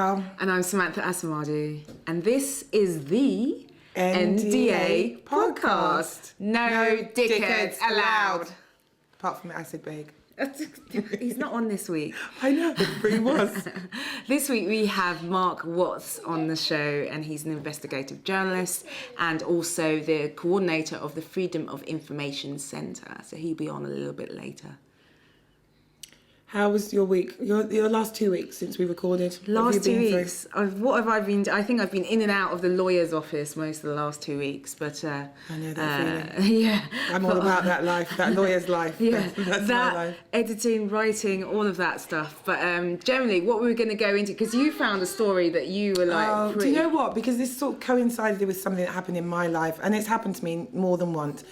Vidal. And I'm Samantha Asamadu. And this is the NDA podcast. No dickheads allowed. Apart from acid bag. He's not on this week. I know, but he was. This week we have Mark Watts on the show, and he's an investigative journalist and also the coordinator of the Freedom of Information Centre. So he'll be on a little bit later. How was your week? Your last 2 weeks since we recorded? Last 2 weeks. What have I been? I think I've been in and out of the lawyer's office most of the last 2 weeks. But I know that feeling. Yeah, I'm all about that life, that lawyer's life. Yeah, that's that my life. editing, writing, all of that stuff. But generally, what we were going to go into, because you found a story that you were like. Do you know what? Because this sort of coincided with something that happened in my life, and it's happened to me more than once.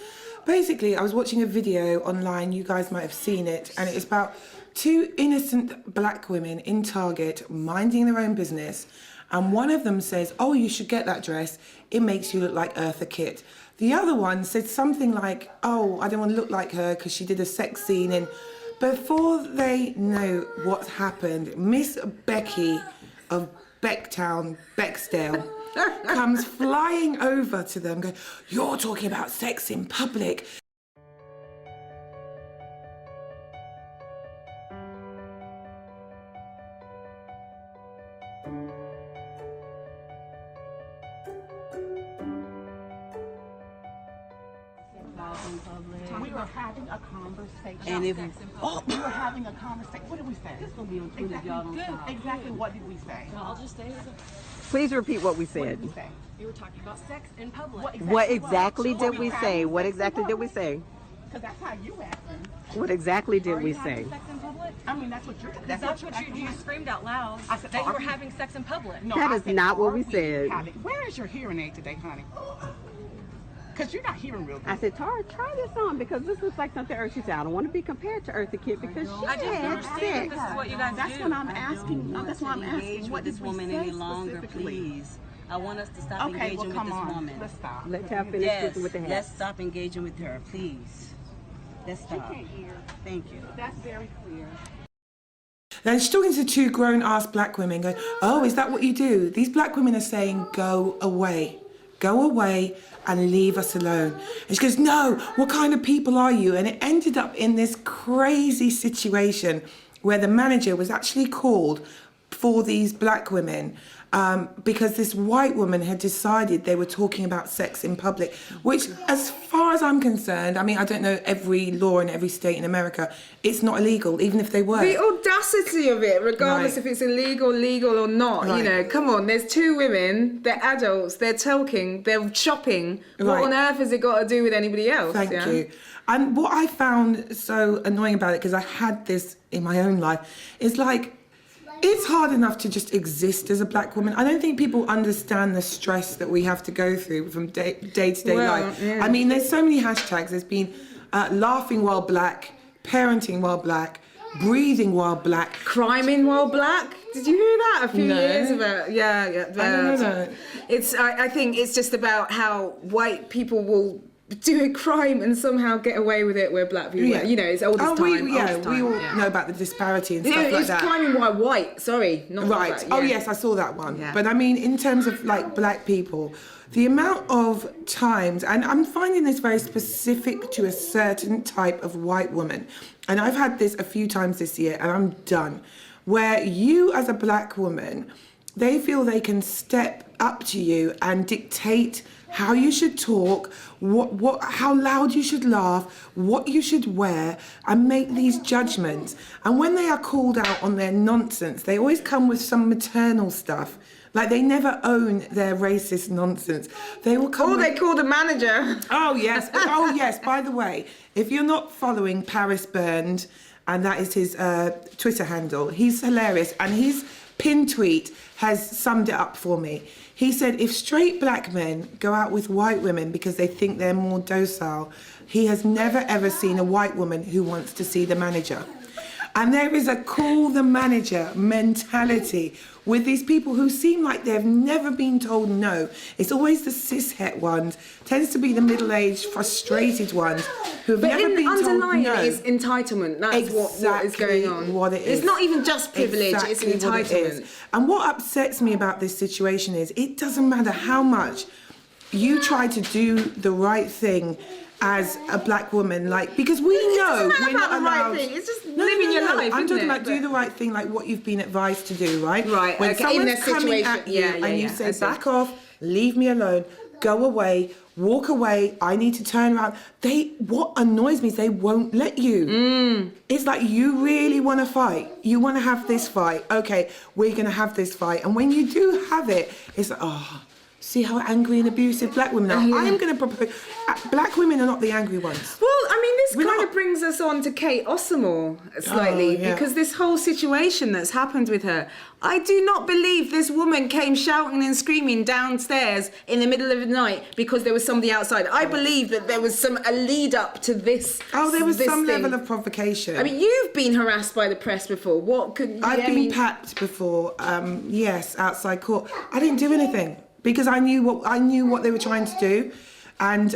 Basically, I was watching a video online. You guys might have seen it, and it's about two innocent black women in Target minding their own business, and one of them says, "Oh, you should get that dress, it makes you look like Eartha Kitt." The other one said something like, "Oh, I don't want to look like her because she did a sex scene." And before they know what's happened, Miss Becky of Becktown, Bexdale, comes flying over to them going, "You're talking about sex in public." We were having a conversation. And if we were having a conversation. What did we say? it's gonna be on Twitter, y'all don't stop. Exactly. What did we say? I'll just say Please repeat what we What did said. we say? you were talking about sex in public. What exactly did we say? What exactly did we say? Because that's how you asked me. What exactly did Are we you having say? sex in public? I mean, that's what you're. That's what you screamed out loud. I said, that you are were you- having sex in public. No, That I is said, not what are we said. Where is your hearing aid today, honey? Because you're not hearing real good. I said, Tara, try this on because this looks like something Eartha said. I don't want to be compared to Eartha Kitt because she I just had understand sex. this is what you guys That's do. what I'm asking. That's what I'm asking. Engage What with did this we woman say any longer, specifically? please. I want us to stop Okay, engaging well, with come this on. woman. Let's stop. Let's have finish Yes, with the hair. let's stop engaging with her, please. Let's She stop. can't hear. Thank you. That's very clear. Then she's talking to two grown-ass black women going, "Oh, is that what you do?" These black women are saying, "Go away. Go away and leave us alone." And she goes, "No, what kind of people are you?" And it ended up in this crazy situation where the manager was actually called for these black women because this white woman had decided they were talking about sex in public, which, as far as I'm concerned, I mean, I don't know every law in every state in America, it's not illegal, even if they were. The audacity of it, regardless Right. if it's illegal, legal or not, Right. you know, come on, there's two women, they're adults, they're talking, they're shopping. What Right. on earth has it got to do with anybody else? Thank yeah? you. And what I found so annoying about it, because I had this in my own life, is like, it's hard enough to just exist as a black woman. I don't think people understand the stress that we have to go through from day to day Well, life. yeah. I mean, there's so many hashtags. There's been laughing while black, parenting while black, breathing while black. Criming while black. Did you hear that a few No. years ago? Yeah. I don't know that. It's. I think it's just about how white people will do a crime and somehow get away with it, where black people, you know, it's oldest time. we oldest time, all yeah. know about the disparity and Yeah, stuff like it's that. criming while white. Sorry, not Right. black, Oh, yeah. yes, I saw that one. Yeah. But I mean, in terms of like black people, the amount of times, and I'm finding this very specific to a certain type of white woman, and I've had this a few times this year, and I'm done, where you as a black woman, they feel they can step up to you and dictate how you should talk, how loud you should laugh, what you should wear, and make these judgments. And when they are called out on their nonsense, they always come with some maternal stuff. Like, they never own their racist nonsense. They will come. Or they call the manager. Oh yes. Oh yes. By the way, if you're not following Paris Burned, and that is his Twitter handle, he's hilarious, and his pinned tweet has summed it up for me. He said, if straight black men go out with white women because they think they're more docile, he has never ever seen a white woman who wants to see the manager. And there is a call the manager mentality with these people who seem like they've never been told no. It's always the cishet ones, tends to be the middle-aged, frustrated ones who have never been told no. But underlying it is entitlement. That's what is going on. What it is. It's not even just privilege, it's Exactly what it entitlement. is. And what upsets me about this situation is it doesn't matter how much you try to do the right thing as a black woman, like, because we know we're not allowed. It's just living your life. I'm isn't talking it? about do the right thing, like what you've been advised to do, right? Right, When okay, in someone's this coming situation, at you and you say, I see. back off, leave me alone, go away, walk away, I need to turn around. What annoys me is they won't let you. It's like, you really want to fight. You want to have this fight. Okay, we're going to have this fight. And when you do have it, it's like, oh, see how angry and abusive black women are. I'm going to propose. Black women are not the angry ones. Well, I mean, this We're kind not- of brings us on to Kate Ossamore slightly, Oh, yeah. because this whole situation that's happened with her, I do not believe this woman came shouting and screaming downstairs in the middle of the night because there was somebody outside. I believe that there was a lead up to this. Oh, there was this some thing. level of provocation. I mean, you've been harassed by the press before. What could I've been papped before, yes, outside court. I didn't do anything because I knew what they were trying to do. And,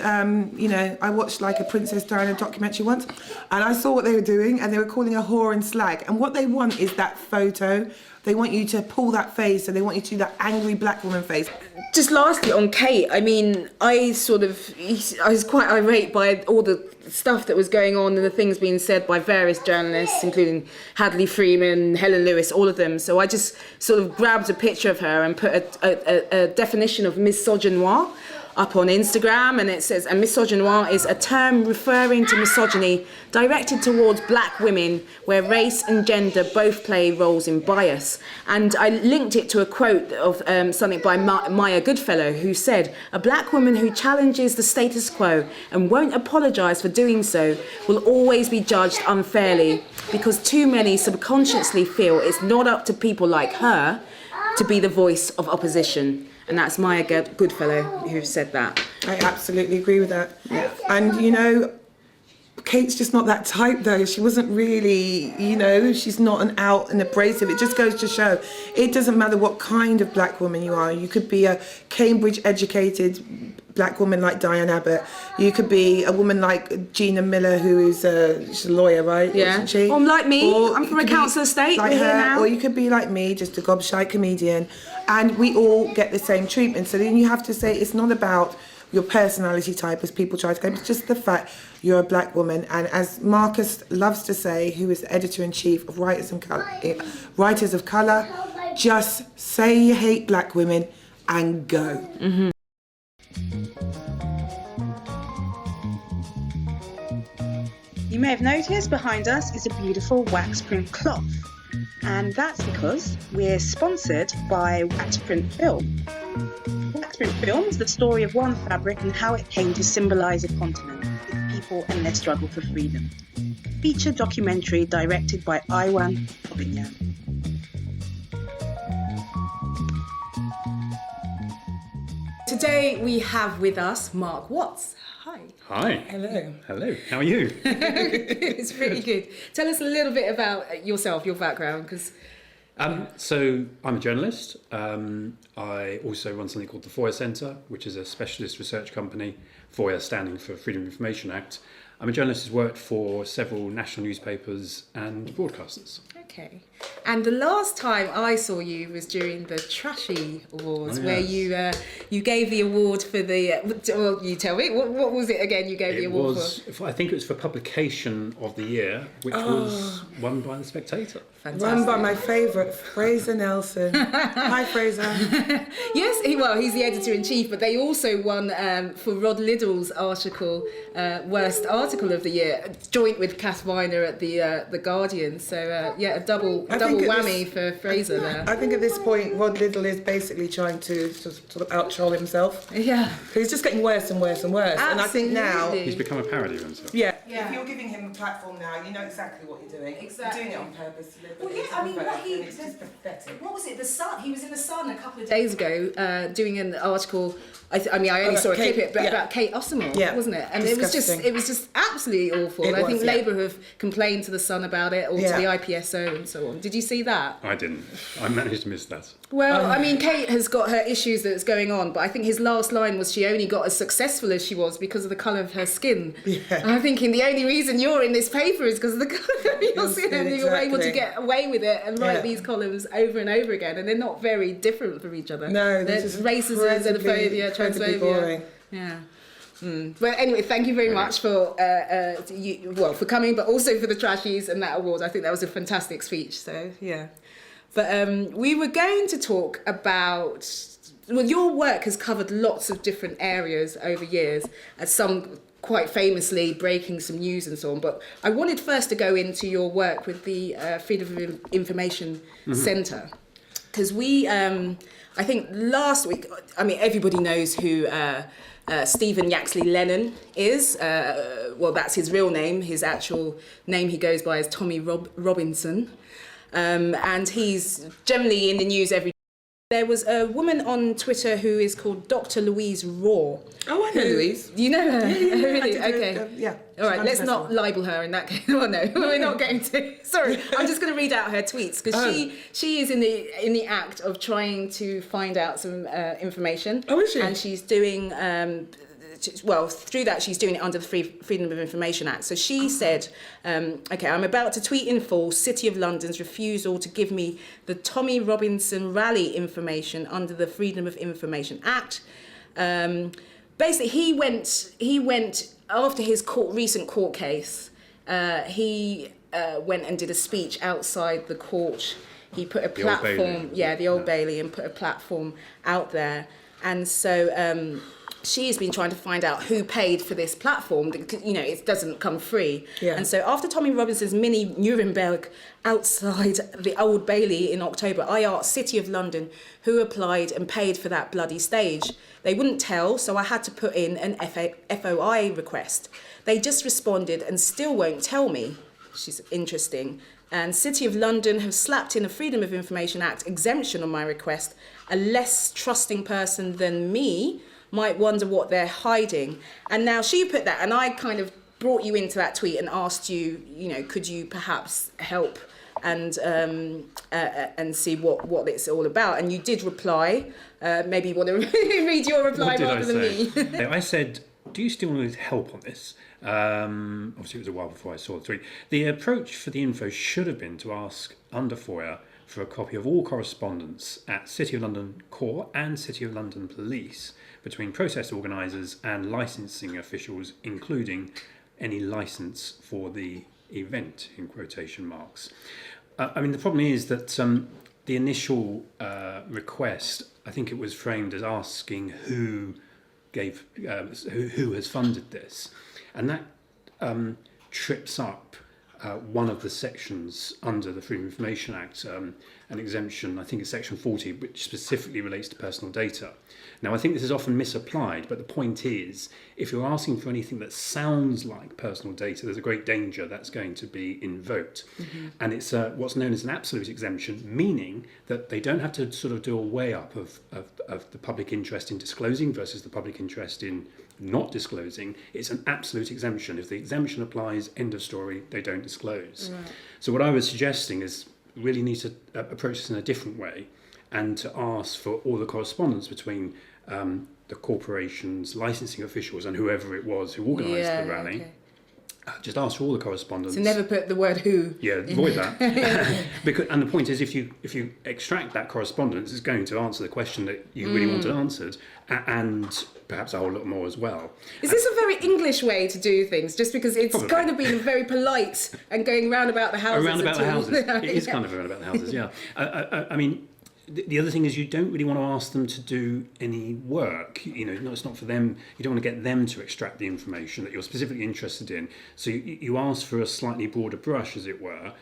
you know, I watched like a Princess Diana documentary once and I saw what they were doing and they were calling her whore and slag. And what they want is that photo. They want you to pull that face and they want you to do that angry black woman face. Just lastly on Kate, I mean, I was quite irate by all the stuff that was going on and the things being said by various journalists, including Hadley Freeman, Helen Lewis, all of them. So I just sort of grabbed a picture of her and put a definition of misogynoir up on Instagram, and it says, and misogynoir is a term referring to misogyny directed towards black women where race and gender both play roles in bias. And I linked it to a quote of something by Maya Goodfellow, who said, "A black woman who challenges the status quo and won't apologise for doing so will always be judged unfairly because too many subconsciously feel it's not up to people like her to be the voice of opposition." And that's Maya Goodfellow who said that. I absolutely agree with that. Yeah. And, you know, Kate's just not that type though. She wasn't really, you know, she's not an out and abrasive. It just goes to show it doesn't matter what kind of black woman you are. You could be a Cambridge educated black woman like Diane Abbott. You could be a woman like Gina Miller, who is she's a lawyer, right? Yeah. Isn't she? Or like me, Or I'm you from a could be council estate, like we're here her, now. or you could be like me, just a gobshite comedian. And we all get the same treatment. So then you have to say it's not about your personality type, as people try to claim. It's just the fact you're a black woman. And as Marcus loves to say, who is the editor-in-chief of Writers of Colour, just say you hate black women and go. Mm-hmm. You may have noticed behind us is a beautiful wax print cloth, and that's because we're sponsored by Wax Print Film. Wax Print Film is the story of one fabric and how it came to symbolise a continent, its people and their struggle for freedom. Feature documentary directed by Aiwan Obinyan. Today we have with us Mark Watts. Hi. Hi. Hello. Hello. How are you? It's pretty good. Tell us a little bit about yourself, your background, because... So I'm a journalist. I also run something called the FOIA Centre, which is a specialist research company, FOIA standing for Freedom of Information Act. I'm a journalist who's worked for several national newspapers and broadcasters. Okay. And the last time I saw you was during the Trashy Awards, where you gave the award for the... well, you tell me, what was it again you gave the award for? I think it was for Publication of the Year, which was won by The Spectator. Fantastic. Run by my favourite, Fraser Nelson. Hi, Fraser. Yes, he's the editor-in-chief, but they also won for Rod Liddell's article, Worst Article of the Year, joint with Kath Weiner at the Guardian. So, a double whammy for Fraser there. I think at this point, Rod Liddell is basically trying to sort of out-troll himself. Yeah. He's just getting worse and worse and worse. And I think now... Absolutely. He's become a parody of himself. Yeah. If you're giving him a platform now, you know exactly what you're doing. Exactly. You're doing it on purpose. Well, yeah, I mean, it's just pathetic. what was it? The Sun. He was in the Sun a couple of days ago, doing an article. I only saw a clip Kate, of it, but yeah. about Kate Ossamore, Yeah. wasn't it? And Disgusting. it was just absolutely awful. It I was, think yeah. Labour have complained to the Sun about it, or to Yeah. the IPSO and so on. Did you see that? I didn't. I managed to miss that. Well, I mean, Kate has got her issues that's going on, but I think his last line was she only got as successful as she was because of the colour of her skin. Yeah. And I'm thinking the only reason you're in this paper is because of the colour of your skin, skin, and you're able to exactly. get away with it and write Yeah. these columns over and over again, and they're not very different from each other. No, they're There's just racism, incredibly xenophobia, incredibly transphobia. boring. Yeah. Well, anyway, thank you very much for for coming, but also for the Trashies and that award. I think that was a fantastic speech. So yeah, but we were going to talk about. Well, your work has covered lots of different areas over years, and some quite famously breaking some news and so on. But I wanted first to go into your work with the Freedom of Information Centre, because we, I think last week, I mean, everybody knows who Stephen Yaxley Lennon is. Well, that's his real name. His actual name he goes by is Tommy Robinson. And he's generally in the news every day. There was a woman on Twitter who is called Dr. Louise Raw. Oh, I know Louise. You know her? Yeah, Really? I did, Okay. yeah. All right, She's let's not festival. libel her in that case. Oh no, we're not going to. Sorry, I'm just going to read out her tweets because she is in the act of trying to find out some information. Oh, is she? And she's doing well, through that she's doing it under the Freedom of Information Act. So she said, okay, I'm about to tweet in full City of London's refusal to give me the Tommy Robinson rally information under the Freedom of Information Act. Basically, he went after his recent court case. He went and did a speech outside the court. He put a platform, the Old Bailey, and put a platform out there. And so she has been trying to find out who paid for this platform. You know, it doesn't come free. Yeah. And so after Tommy Robinson's mini Nuremberg outside the Old Bailey in October, I asked City of London who applied and paid for that bloody stage. They wouldn't tell, so I had to put in an FOI request. They just responded and still won't tell me, which is interesting. And City of London have slapped in a Freedom of Information Act exemption on my request. A less trusting person than me might wonder what they're hiding. And now she put that, and I kind of brought you into that tweet and asked you, you know, could you perhaps help and see what it's all about? And you did reply. Maybe you want to read your reply rather than me. I said, do you still need help on this? Obviously, it was a while before I saw the tweet. The approach for the info should have been to ask under FOIA for a copy of all correspondence at City of London Court and City of London Police between protest organisers and licensing officials, including any licence for the event, in quotation marks. I mean, the problem is that the initial request, I think it was framed as asking who has funded this, and that trips up one of the sections under the Freedom of Information Act, an exemption, I think it's section 40, which specifically relates to personal data. Now, I think this is often misapplied, but the point is, if you're asking for anything that sounds like personal data, there's a great danger that's going to be invoked. Mm-hmm. And it's what's known as an absolute exemption, meaning that they don't have to sort of do a weigh-up of the public interest in disclosing versus the public interest in not disclosing. It's an absolute exemption. If the exemption applies, end of story, they don't disclose. Right. So what I was suggesting is really need to approach this in a different way and to ask for all the correspondence between the corporation's licensing officials and whoever it was who organised the rally. Okay. Just ask for all the correspondence. So never put the word who. Yeah, avoid that. And the point is, if you extract that correspondence, it's going to answer the question that you really wanted answered, and perhaps a whole lot more as well. Is this a very English way to do things? Just because it's Probably. Kind of been very polite and going round about the houses. Around about the houses. It is kind of around about the houses, yeah. I mean, the other thing is you don't really want to ask them to do any work. You know, it's not for them. You don't want to get them to extract the information that you're specifically interested in. So you ask for a slightly broader brush, as it were.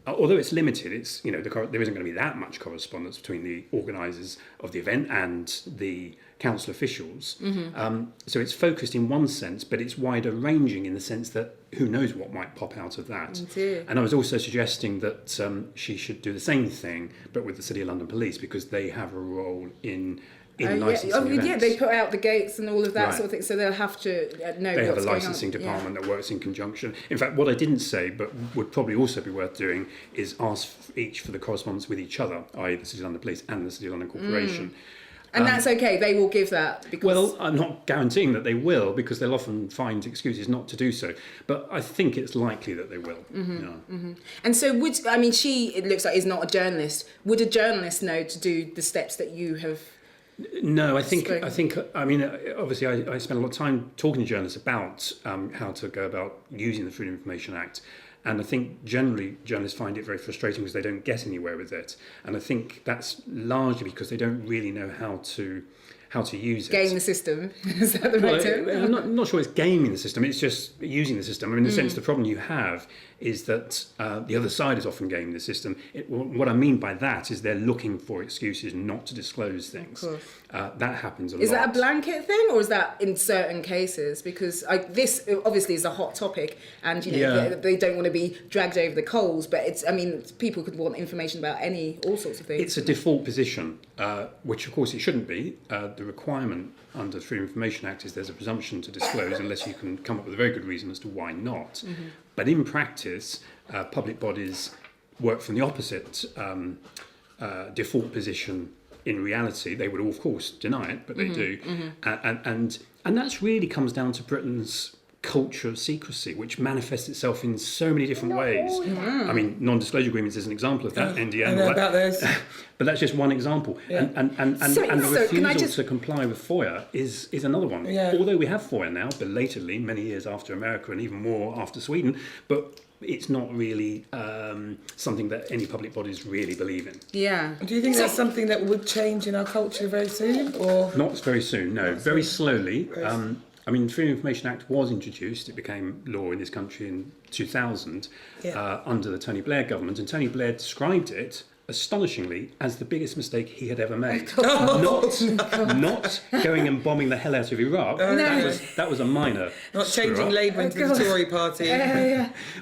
Although it's limited, it's there isn't going to be that much correspondence between the organisers of the event and the council officials. Mm-hmm. So it's focused in one sense, but it's wider ranging in the sense that who knows what might pop out of that. Indeed. And I was also suggesting that she should do the same thing, but with the City of London Police, because they have a role in in licensing events. Yeah, they put out the gates and all of that Right. sort of thing, so they'll have to know They have a what's going on. licensing department that works in conjunction. In fact, what I didn't say, but would probably also be worth doing, is ask each for the correspondence with each other, i.e. the City London Police and the City London Corporation. And that's okay, they will give that because... Well, I'm not guaranteeing that they will, because they'll often find excuses not to do so. But I think it's likely that they will. And so it looks like is not a journalist. Would a journalist know to do the steps that you have... No, I think. I mean, obviously, I spent a lot of time talking to journalists about how to go about using the Freedom of Information Act, and I think generally journalists find it very frustrating because they don't get anywhere with it, and I think that's largely because they don't really know how to use it. Game the system, is that the right term? I'm not sure it's gaming the system, it's just using the system. I mean, in a sense, the problem you have is that the other side is often gaming the system. What I mean by that is they're looking for excuses not to disclose things. That happens a lot. Is that a blanket thing, or is that in certain cases? Because this obviously is a hot topic, and they don't want to be dragged over the coals. But people could want information about all sorts of things. It's a default position, which of course it shouldn't be. The requirement under the Freedom of Information Act is there's a presumption to disclose unless you can come up with a very good reason as to why not. But in practice, public bodies work from the opposite default position. In reality, they would, of course, deny it, but they do. And that really comes down to Britain's culture of secrecy, which manifests itself in so many different ways. I mean, non-disclosure agreements is an example of that, NDA. I know about those. But that's just one example. And the refusal to comply with FOIA is another one. Yeah. Although we have FOIA now, belatedly, many years after America and even more after Sweden, but it's not really something that any public bodies really believe in. Yeah. Do you think that's something that would change in our culture very soon, or not very soon? No, very slowly. I mean, the Freedom of Information Act was introduced. It became law in this country in 2000 under the Tony Blair government, and Tony Blair described it astonishingly as the biggest mistake he had ever made. Not going and bombing the hell out of Iraq. That was a minor. Not changing Labour into the Tory party.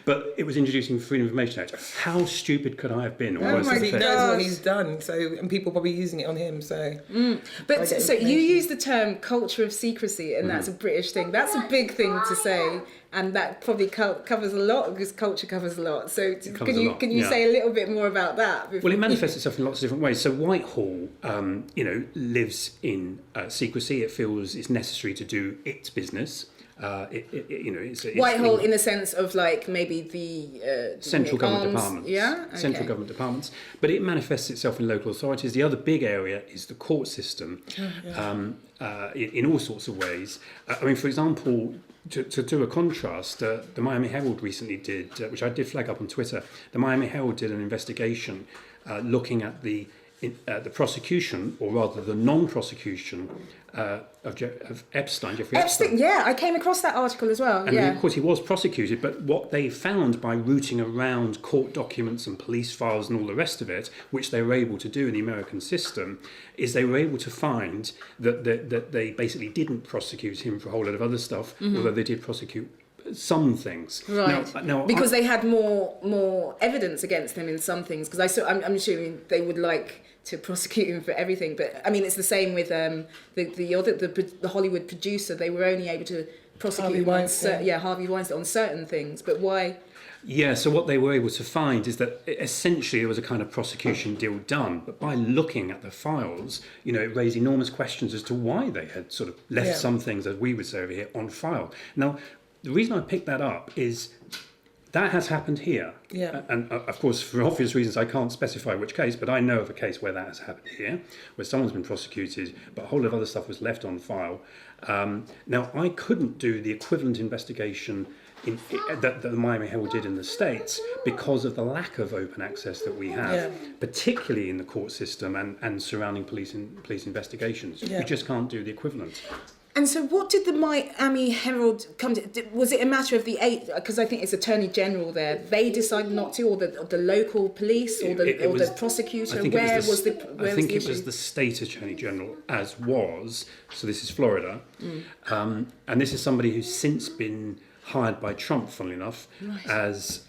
But it was introducing the Freedom of Information Act. How stupid could I have been? He knows what he's done, and people probably using it on him. So, but so you use the term culture of secrecy, and that's a British thing. That's a big thing to say. And that probably covers a lot, because culture covers a lot. So can you say a little bit more about that? Well, it manifests itself in lots of different ways. So Whitehall, lives in secrecy. It feels it's necessary to do its business. It's Whitehall in the sense of like maybe the central government departments. Yeah, okay. Central government departments. But it manifests itself in local authorities. The other big area is the court system, in all sorts of ways. I mean, for example, to do a contrast, the Miami Herald recently did, which I did flag up on Twitter, the Miami Herald did an investigation looking at the prosecution, or rather the non-prosecution of Epstein, Jeffrey Epstein. Yeah, I came across that article as well. And of course he was prosecuted, but what they found by rooting around court documents and police files and all the rest of it, which they were able to do in the American system, is they were able to find that they basically didn't prosecute him for a whole lot of other stuff, although they did prosecute some things. Right. Now, because they had more evidence against him in some things. Because I'm assuming they would like to prosecute him for everything. But I mean, it's the same with the Hollywood producer. They were only able to prosecute him on Harvey Weinstein on certain things. But why? Yeah, so what they were able to find is that essentially there was a kind of prosecution deal done, but by looking at the files, it raised enormous questions as to why they had sort of left some things, as we would say over here, on file. Now, the reason I picked that up is that has happened here. Yeah. And of course, for obvious reasons, I can't specify which case, but I know of a case where that has happened here, where someone's been prosecuted, but a whole lot of other stuff was left on file. Now, I couldn't do the equivalent investigation that the Miami Herald did in the States because of the lack of open access that we have, particularly in the court system and surrounding police investigations. Yeah. You just can't do the equivalent. And so what did the Miami Herald come to? Was it a matter of the because I think it's Attorney General there, they decided not to, or the local police, or the prosecutor? Where was the issue? I think it was the state Attorney General, so this is Florida. And this is somebody who's since been hired by Trump, funnily enough, as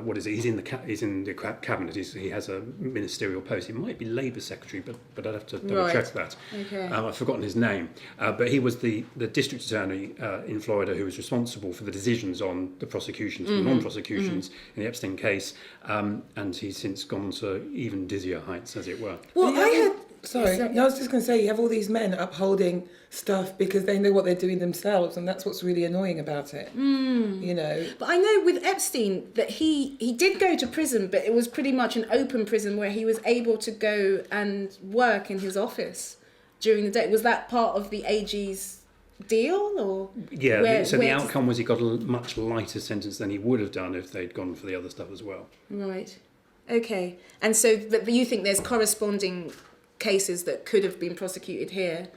what is it? He's in the cabinet. He has a ministerial post. He might be Labour Secretary, but I'd have to double check that. Okay. I've forgotten his name, but he was the district attorney in Florida who was responsible for the decisions on the prosecutions and non-prosecutions in the Epstein case, and he's since gone to even dizzier heights, as it were. Well, I heard. Sorry, I was just going to say, you have all these men upholding stuff because they know what they're doing themselves, and that's what's really annoying about it. You know. But I know with Epstein that he did go to prison, but it was pretty much an open prison where he was able to go and work in his office during the day. Was that part of the AG's deal, or? Yeah, the outcome was he got a much lighter sentence than he would have done if they'd gone for the other stuff as well. Right. Okay. And so but you think there's corresponding cases that could have been prosecuted here?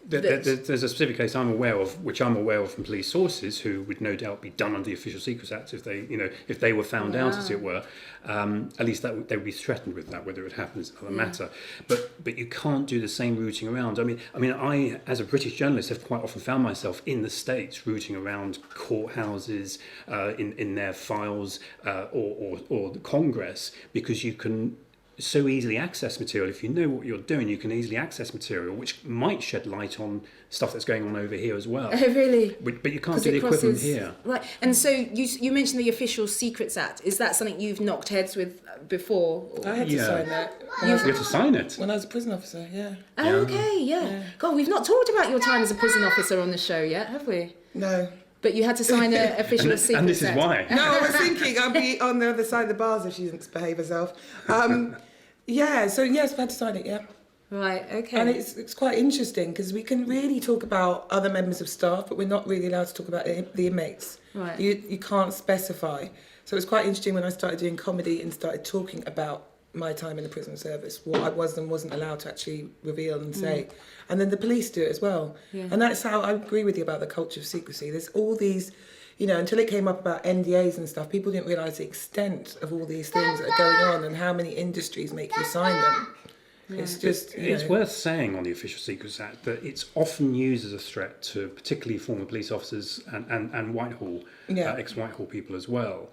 There's a specific case I'm aware of, which I'm aware of from police sources, who would no doubt be done under the Official Secrets Act if they were found out, as it were. At least they would be threatened with that. Whether it happens is another matter. But you can't do the same rooting around. I mean, I as a British journalist have quite often found myself in the States rooting around courthouses, in their files, or the Congress, because you can so easily access material. If you know what you're doing, you can easily access material which might shed light on stuff that's going on over here as well. Oh, really? But you can't do the equivalent here. Right. And so you mentioned the Official Secrets Act. Is that something you've knocked heads with before? I had to sign that. You had to sign it? When I was a prison officer, yeah. Okay, yeah. God, we've not talked about your time as a prison officer on the show yet, have we? No. But you had to sign an Official Secrets Act. And this is why. No, I was thinking I'd be on the other side of the bars if she didn't behave herself. So yes, I've had to sign it, yeah. Right, okay. And it's quite interesting because we can really talk about other members of staff, but we're not really allowed to talk about the inmates. Right. You can't specify. So it's quite interesting when I started doing comedy and started talking about my time in the prison service, what I was and wasn't allowed to actually reveal and say. And then the police do it as well. Yeah. And that's how I agree with you about the culture of secrecy. There's all these, until it came up about NDAs and stuff, people didn't realise the extent of all these things that are going on and how many industries make you sign them. Yeah. It's just, It's worth saying on the Official Secrets Act that it's often used as a threat to particularly former police officers and Whitehall, ex-Whitehall people as well.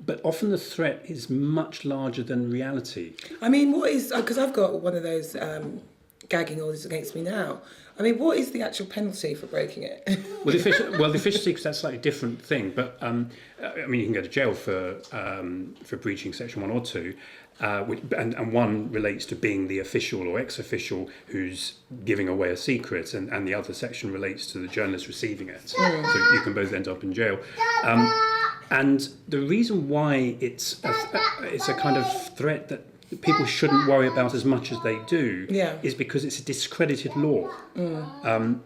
But often the threat is much larger than reality. I mean, what is, because I've got one of those gagging orders against me now. I mean, what is the actual penalty for breaking it? Well, the Official Secrets, that's a slightly different thing. But I mean, you can go to jail for breaching Section 1 or 2, and one relates to being the official or ex-official who's giving away a secret, and the other section relates to the journalist receiving it. So you can both end up in jail. And the reason why it's a kind of threat that people shouldn't worry about as much as they do is because it's a discredited law. And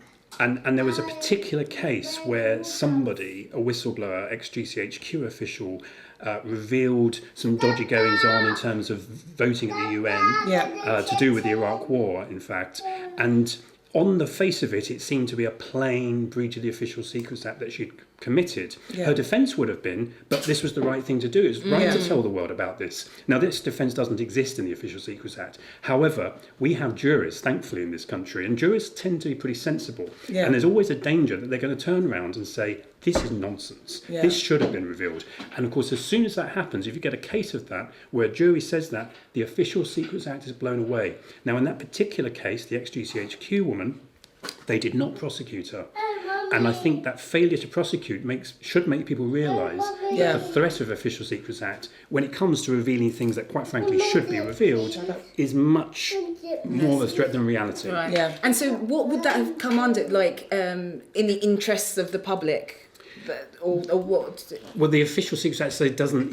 there was a particular case where somebody, a whistleblower, ex-GCHQ official, revealed some dodgy goings on in terms of voting at the UN to do with the Iraq War, in fact. And on the face of it, it seemed to be a plain breach of the Official Secrets Act that she'd committed. Her defence would have been, but this was the right thing to do. It's right to tell the world about this. Now, this defence doesn't exist in the Official Secrets Act. However, we have jurists, thankfully, in this country, and jurists tend to be pretty sensible. Yeah. And there's always a danger that they're going to turn around and say, this is nonsense. Yeah. This should have been revealed. And of course, as soon as that happens, if you get a case of that, where a jury says that, the Official Secrets Act is blown away. Now, in that particular case, the ex-GCHQ woman, they did not prosecute her. And I think that failure to prosecute should make people realise that the threat of Official Secrets Act, when it comes to revealing things that quite frankly should be revealed, is much more of a threat than reality. Right. Yeah. And so what would that have come under, like, in the interests of the public? Or what? Well, the Official Secrets Act it doesn't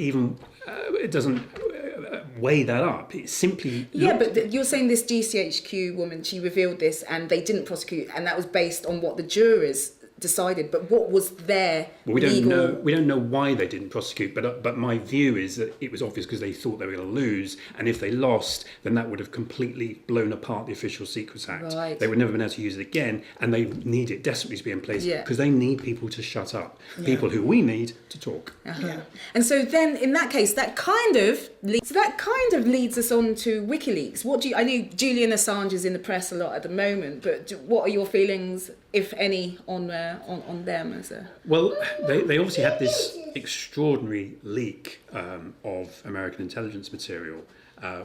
weigh that up. It's simply but you're saying this GCHQ woman, she revealed this and they didn't prosecute, and that was based on what the jurors decided. But what was their we don't know why they didn't prosecute, but my view is that it was obvious because they thought they were going to lose, and if they lost, then that would have completely blown apart the Official Secrets Act. Right. They would never been able to use it again, and they need it desperately to be in place because they need people to shut up, people who we need to talk. And so then in that case, that kind of leads us on to WikiLeaks. I know Julian Assange is in the press a lot at the moment, but what are your feelings, if any, on on them as a? Well, they obviously had this extraordinary leak of American intelligence material,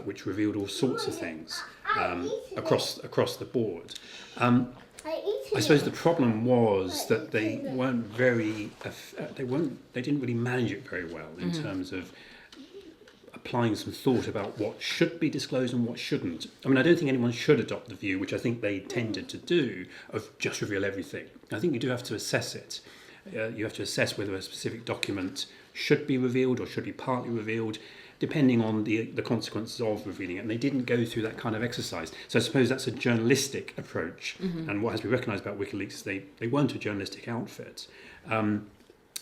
which revealed all sorts of things across the board. I suppose the problem was that they weren't they didn't really manage it very well in terms of applying some thought about what should be disclosed and what shouldn't. I mean, I don't think anyone should adopt the view, which I think they tended to do, of just reveal everything. I think you do have to assess it. You have to assess whether a specific document should be revealed or should be partly revealed, depending on the consequences of revealing it. And they didn't go through that kind of exercise. So I suppose that's a journalistic approach. And what has been recognised about WikiLeaks is they weren't a journalistic outfit.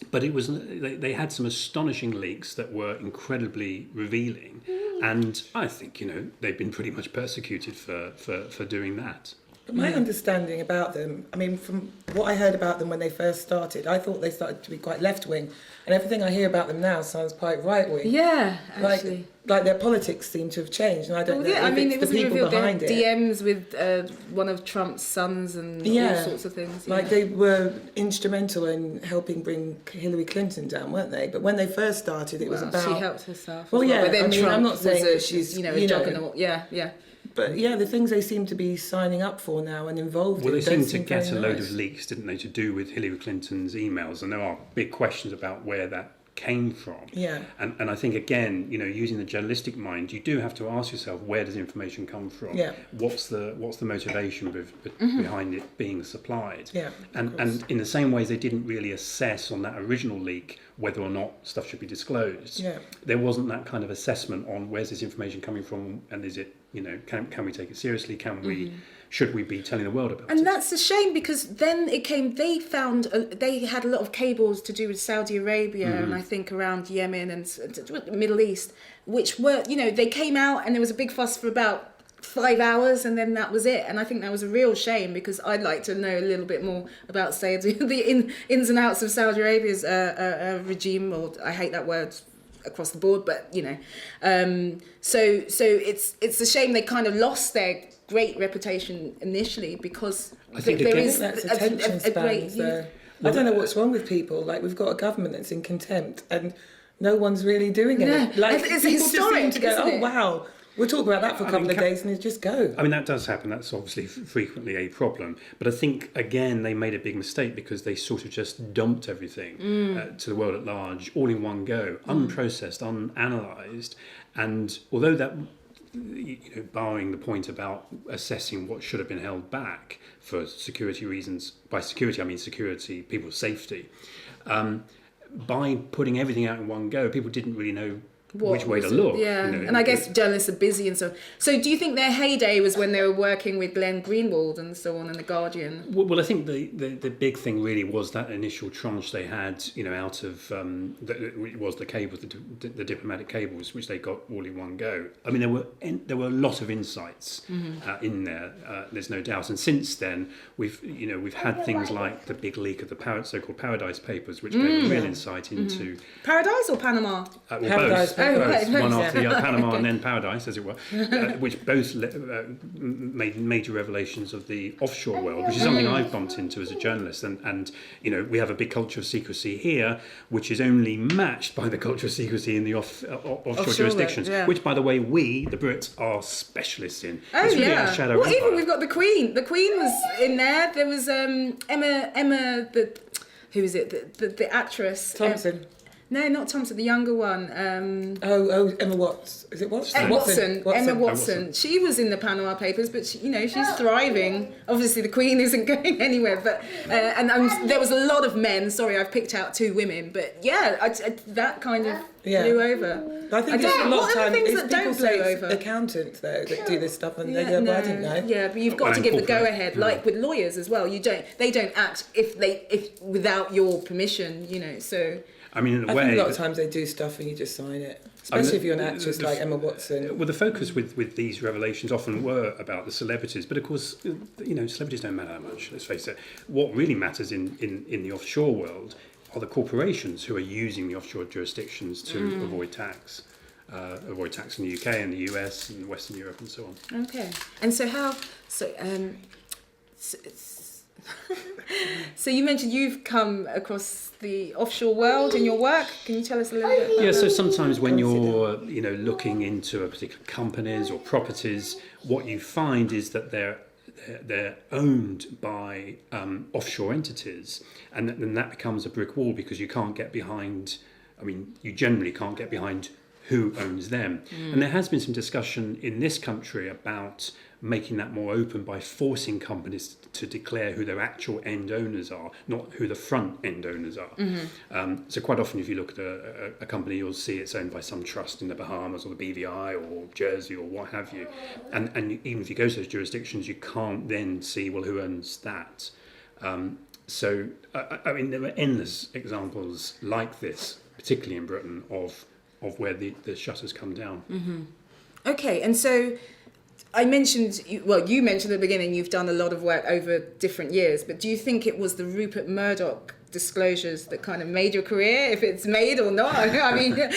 But it was they had some astonishing leaks that were incredibly revealing. And I think, they've been pretty much persecuted for doing that. But my understanding about them, I mean, from what I heard about them when they first started, I thought they started to be quite left-wing. And everything I hear about them now sounds quite right-wing. Yeah, actually. Like their politics seem to have changed. And I don't know yeah, if it it's was the people revealed behind their it. DMs with one of Trump's sons and all sorts of things. Like they were instrumental in helping bring Hillary Clinton down, weren't they? But when they first started, it was about... She helped herself. Well, yeah, but then Trump I'm not saying was that she's... a juggernaut. Yeah. But yeah, the things they seem to be signing up for now and involved in... Well, they don't seemed to seem get a very load nice. of leaks, didn't they, to do with Hillary Clinton's emails. And there are big questions about where that came from. Yeah. And I think, again, using the journalistic mind, you do have to ask yourself, where does information come from? Yeah. What's the motivation behind it being supplied? Yeah. And in the same ways, they didn't really assess on that original leak whether or not stuff should be disclosed. Yeah. There wasn't that kind of assessment on where's this information coming from, and is it, can we take it seriously? Should we be telling the world about it? And that's a shame, because then they had a lot of cables to do with Saudi Arabia and I think around Yemen and the Middle East, which were, they came out and there was a big fuss for about 5 hours and then that was it. And I think that was a real shame, because I'd like to know a little bit more about, say, the ins and outs of Saudi Arabia's regime, or I hate that word across the board, but so it's a shame they kind of lost their great reputation initially, because I think That's attention spans. I don't know what's wrong with people. Like, we've got a government that's in contempt and no one's really doing it. Like, it's people historic, just seem to go, isn't it? oh wow, we'll talk about that for a couple of days and it just go. I mean, that does happen. That's obviously frequently a problem. But I think, again, they made a big mistake because they sort of just dumped everything to the world at large, all in one go, unprocessed, unanalysed. And although that, barring the point about assessing what should have been held back for security reasons, by security I mean security, people's safety, by putting everything out in one go, people didn't really know which way to look. Yeah, and I guess journalists are busy and so. So do you think their heyday was when they were working with Glenn Greenwald and so on in The Guardian? Well, I think the big thing really was that initial tranche they had, out of it was the cables, the diplomatic cables, which they got all in one go. I mean, there were a lot of insights in there. There's no doubt. And since then, we've had things like the big leak of the so-called Paradise Papers, which gave a real insight into Paradise or Panama? Paradise. Both, one after the other, Panama and then Paradise, as it were, which both made major revelations of the offshore world, which is something I've bumped into as a journalist. And we have a big culture of secrecy here, which is only matched by the culture of secrecy in the offshore jurisdictions, which, by the way, we, the Brits, are specialists in. Oh, it's really our shadow empire. Even we've got the Queen. The Queen was in there. There was Emma, who is it? The actress. Thompson. No, not Thompson, the younger one. Emma Watts. Is it Watts? Watson. Emma Watson. She was in the Panama Papers, but she's thriving. Obviously, the Queen isn't going anywhere. But there was a lot of men. Sorry, I've picked out 2 women, but that kind of blew over. I think what lot of are the time things it's that people don't blow say over? Accountants though that do this stuff, and they go, well, I didn't know. Yeah, but you've got to give the go ahead, like with lawyers as well. They don't act if without your permission. So. I mean, in a way, I think a lot of times they do stuff and you just sign it, especially if you're an actress like Emma Watson. Well, the focus with these revelations often were about the celebrities, but of course, celebrities don't matter that much. Let's face it. What really matters in the offshore world are the corporations who are using the offshore jurisdictions to avoid tax. Avoid tax in the UK and the US and Western Europe and so on. Okay, and so how? So you mentioned you've come across the offshore world in your work. Can you tell us a little bit about Yeah, so that? sometimes when you're, looking into a particular companies or properties, what you find is that they're owned by offshore entities, and then that becomes a brick wall because you can't get behind. I mean, you generally can't get behind who owns them. And there has been some discussion in this country about making that more open by forcing companies to declare who their actual end owners are, not who the front end owners are. So quite often if you look at a company, you'll see it's owned by some trust in the Bahamas or the BVI or Jersey or what have you. And even if you go to those jurisdictions, you can't then see, well, who owns that? So, I mean, there are endless examples like this, particularly in Britain, of where the shutters come down. Okay, and so I mentioned, you mentioned at the beginning you've done a lot of work over different years, but do you think it was the Rupert Murdoch disclosures that kind of made your career, if it's made or not? I mean, tell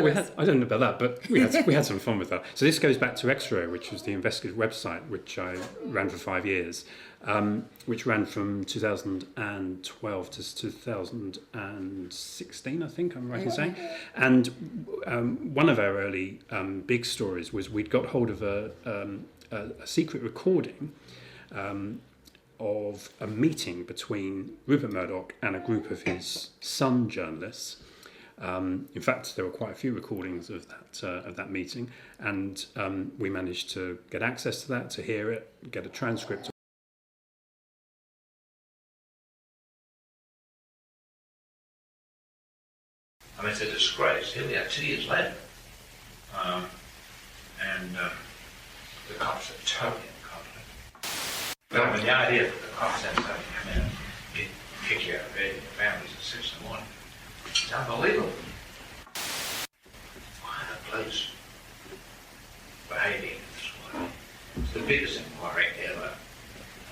us. I don't know about that, but we had some fun with that. So this goes back to X-Ray, which was the investigative website, which I ran for 5 years, which ran from 2012 to 2016, I think I'm right in saying. And one of our early big stories was we'd got hold of a secret recording of a meeting between Rupert Murdoch and a group of his Sun journalists. In fact, there were quite a few recordings of that meeting, and we managed to get access to that, to hear it, get a transcript. I mean, it's a disgrace. Here we are 2 years later, and the cops are totally incompetent. But I mean, the idea that the cops have something come in and kick you out of bed and your families at 6 in the morning, it's unbelievable. Why are the police behaving in this way? It's the biggest inquiry ever.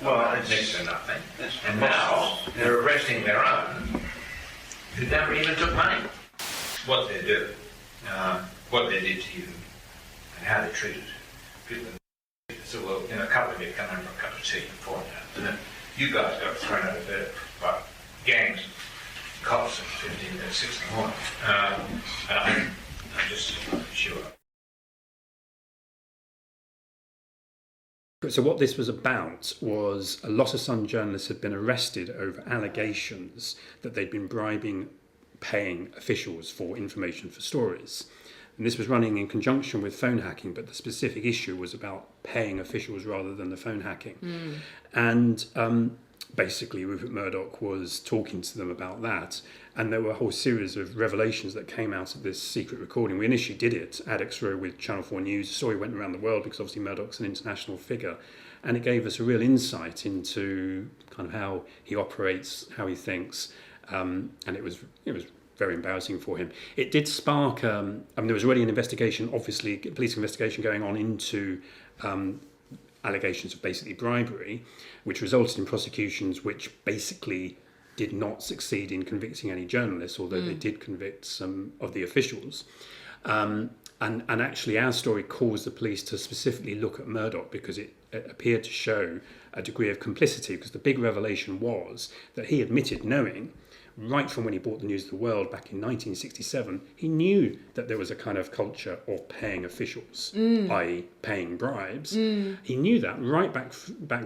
Well, it's next to nothing. And now they're arresting their own who never even took money. What they do, what they did to you, and how they treated people. So, well, a couple of you come in for a cup of tea and $4, and then you guys got thrown out of bed by gangs, cops at 15 at 6 in the morning. I'm just sure. So what this was about was a lot of Sun journalists had been arrested over allegations that they'd been paying officials for information for stories. And this was running in conjunction with phone hacking, but the specific issue was about paying officials rather than the phone hacking. And basically Rupert Murdoch was talking to them about that, and there were a whole series of revelations that came out of this secret recording. We initially did it at X-Ray with Channel 4 News. The story went around the world because obviously Murdoch's an international figure, and it gave us a real insight into kind of how he operates, how he thinks, and it was very embarrassing for him. It did spark, there was already an investigation, obviously, a police investigation going on into allegations of basically bribery, which resulted in prosecutions which basically did not succeed in convicting any journalists, although they did convict some of the officials. And actually our story caused the police to specifically look at Murdoch because it appeared to show a degree of complicity, because the big revelation was that he admitted knowing, right from when he bought the News of the World back in 1967, he knew that there was a kind of culture of paying officials, i.e. paying bribes. He knew that right back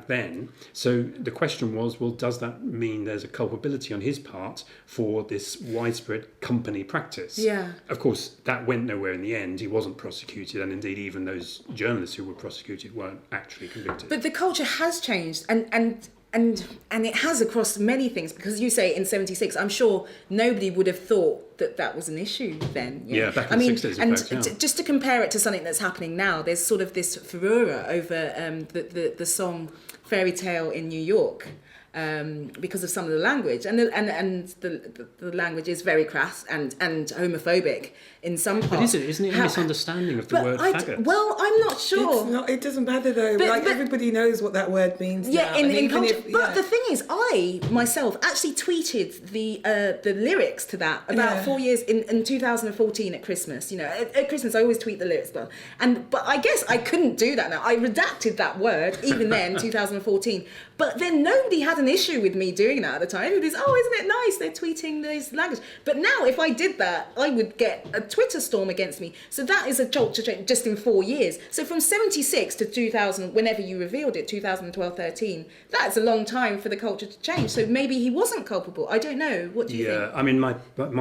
then. So the question was, well, does that mean there's a culpability on his part for this widespread company practice? Yeah. Of course, that went nowhere in the end. He wasn't prosecuted, and indeed even those journalists who were prosecuted weren't actually convicted. But the culture has changed, and it has across many things, because you say in 76, I'm sure nobody would have thought that was an issue then. Yeah, back in the 60s, in fact, yeah. Just to compare it to something that's happening now, there's sort of this furore over the song Fairy Tale in New York. Because of some of the language, and the language is very crass and homophobic in some parts. But isn't it a misunderstanding of the word faggot? Well, I'm not sure. It doesn't matter though. But everybody knows what that word means. Yeah, now. in culture. But the thing is, I myself actually tweeted the lyrics to that about 4 years in 2014 at Christmas. You know, at Christmas I always tweet the lyrics, but I guess I couldn't do that now. I redacted that word even then, 2014. But then nobody had an issue with me doing that at the time. Everybody's, oh, isn't it nice? They're tweeting this language. But now, if I did that, I would get a Twitter storm against me. So that is a culture change just in 4 years. So from 76 to 2000, whenever you revealed it, 2012, 13, that's a long time for the culture to change. So maybe he wasn't culpable. I don't know. What do you think? Yeah, I mean, my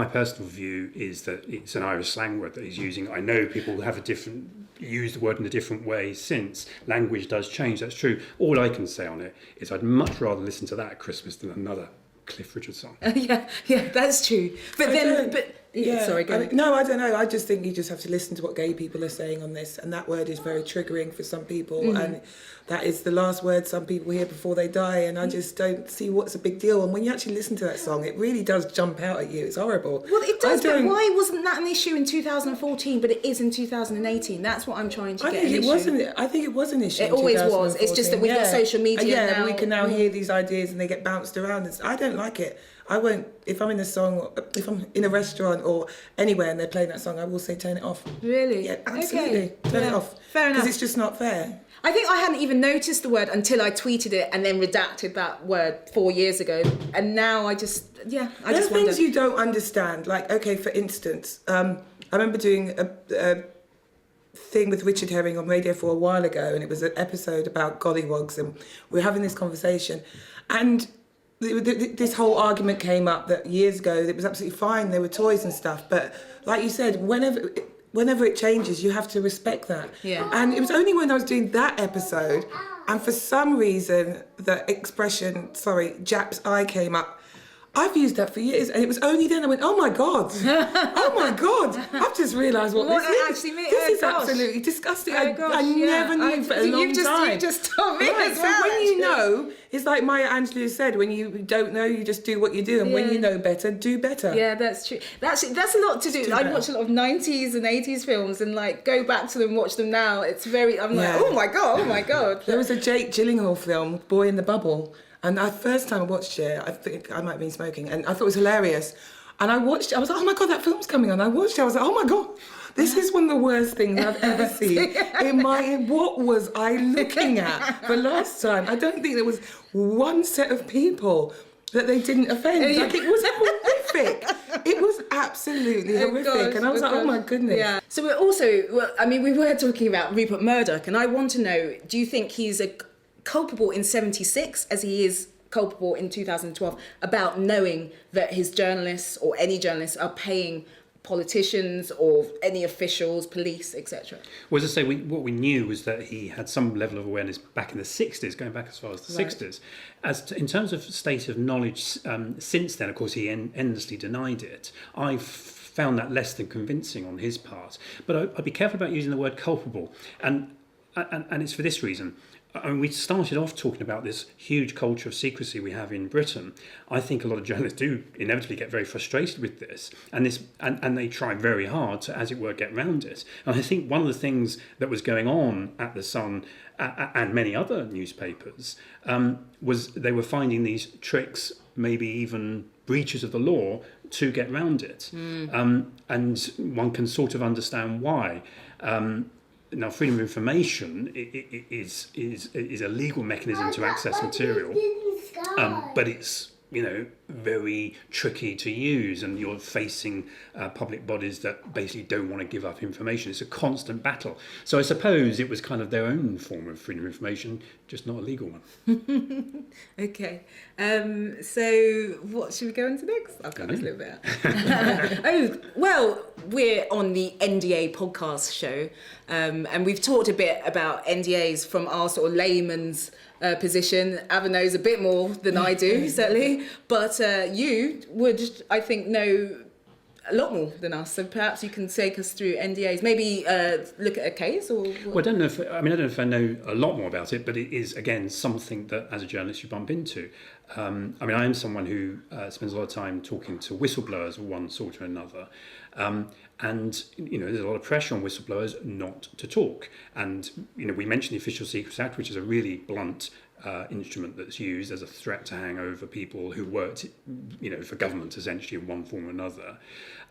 personal view is that it's an Irish slang word that he's using. I know people have use the word in a different way since. Language does change, that's true. All I can say on it is I'd much rather listen to that at Christmas than another Cliff Richard song. Yeah, that's true. Sorry, go ahead. No, I don't know. I just think you just have to listen to what gay people are saying on this, and that word is very triggering for some people, and that is the last word some people hear before they die, and I just don't see what's a big deal. And when you actually listen to that song, it really does jump out at you. It's horrible. Well, it does, but why wasn't that an issue in 2014, but it is in 2018? That's what I'm trying to get I think it was an issue. It always was. It's just that we've got social media now. We can now hear these ideas and they get bounced around. I don't like it. I won't, if I'm in a song, if I'm in a restaurant or anywhere and they're playing that song, I will say turn it off. Really? Yeah, absolutely. Okay. Turn it off. Fair enough. Because it's just not fair. I think I hadn't even noticed the word until I tweeted it and then redacted that word 4 years ago. And now I just There are things you don't understand. Like, okay, for instance, I remember doing a thing with Richard Herring on radio for a while ago, and it was an episode about gollywogs, and we were having this conversation. And this whole argument came up that years ago it was absolutely fine, they were toys and stuff, but like you said, whenever it changes, you have to respect that. Yeah. And it was only when I was doing that episode, and for some reason the expression, Jap's eye came up. I've used that for years, and it was only then I went, oh my God, I've just realised what this is. Actually means. This is absolutely disgusting. I never knew for a long time. You just told me as So well. when you know, it's like Maya Angelou said, when you don't know, you just do what you do, and when you know better, do better. Yeah, that's true. That's a lot to do. I watch a lot of 90s and 80s films, and like go back to them, watch them now. It's very, I'm like, oh my God. There was a Jake Gyllenhaal film, Boy in the Bubble. And the first time I watched it, I think I might have been smoking, and I thought it was hilarious. And I watched it, I was like, oh my God, that film's coming on. I watched it, I was like, oh my God, this is one of the worst things I've ever seen. What was I looking at the last time? I don't think there was one set of people that they didn't offend. Like, it was horrific. It was absolutely horrific. And I was like, oh my goodness. Yeah. So we're also, we were talking about Rupert Murdoch, and I want to know, do you think he's culpable in 76 as he is culpable in 2012 about knowing that his journalists or any journalists are paying politicians or any officials, police, etc.? Well, as I say, what we knew was that he had some level of awareness back in the 60s, going back as far as the 60s. In terms of state of knowledge since then, of course, he endlessly denied it. I found that less than convincing on his part. But I'd be careful about using the word culpable. And it's for this reason. I mean, we started off talking about this huge culture of secrecy we have in Britain. I think a lot of journalists do inevitably get very frustrated with this, and they try very hard to, as it were, get around it. And I think one of the things that was going on at The Sun and many other newspapers was they were finding these tricks, maybe even breaches of the law, to get around it. And one can sort of understand why. Now, freedom of information is a legal mechanism to access material, but it's very tricky to use, and you're facing public bodies that basically don't want to give up information. It's a constant battle. So I suppose it was kind of their own form of freedom of information, just not a legal one. Okay. So what should we go into next? I'll cut this a little bit. We're on the NDA podcast show, and we've talked a bit about NDAs from our sort of layman's position. Ava knows a bit more than I do, certainly, but you would, I think, know a lot more than us. So perhaps you can take us through NDAs. Maybe look at a case, or. Well, I don't know if I know a lot more about it, but it is again something that, as a journalist, you bump into. I am someone who spends a lot of time talking to whistleblowers of one sort or another. And there's a lot of pressure on whistleblowers not to talk. And we mentioned the Official Secrets Act, which is a really blunt instrument that's used as a threat to hang over people who worked, for government essentially in one form or another.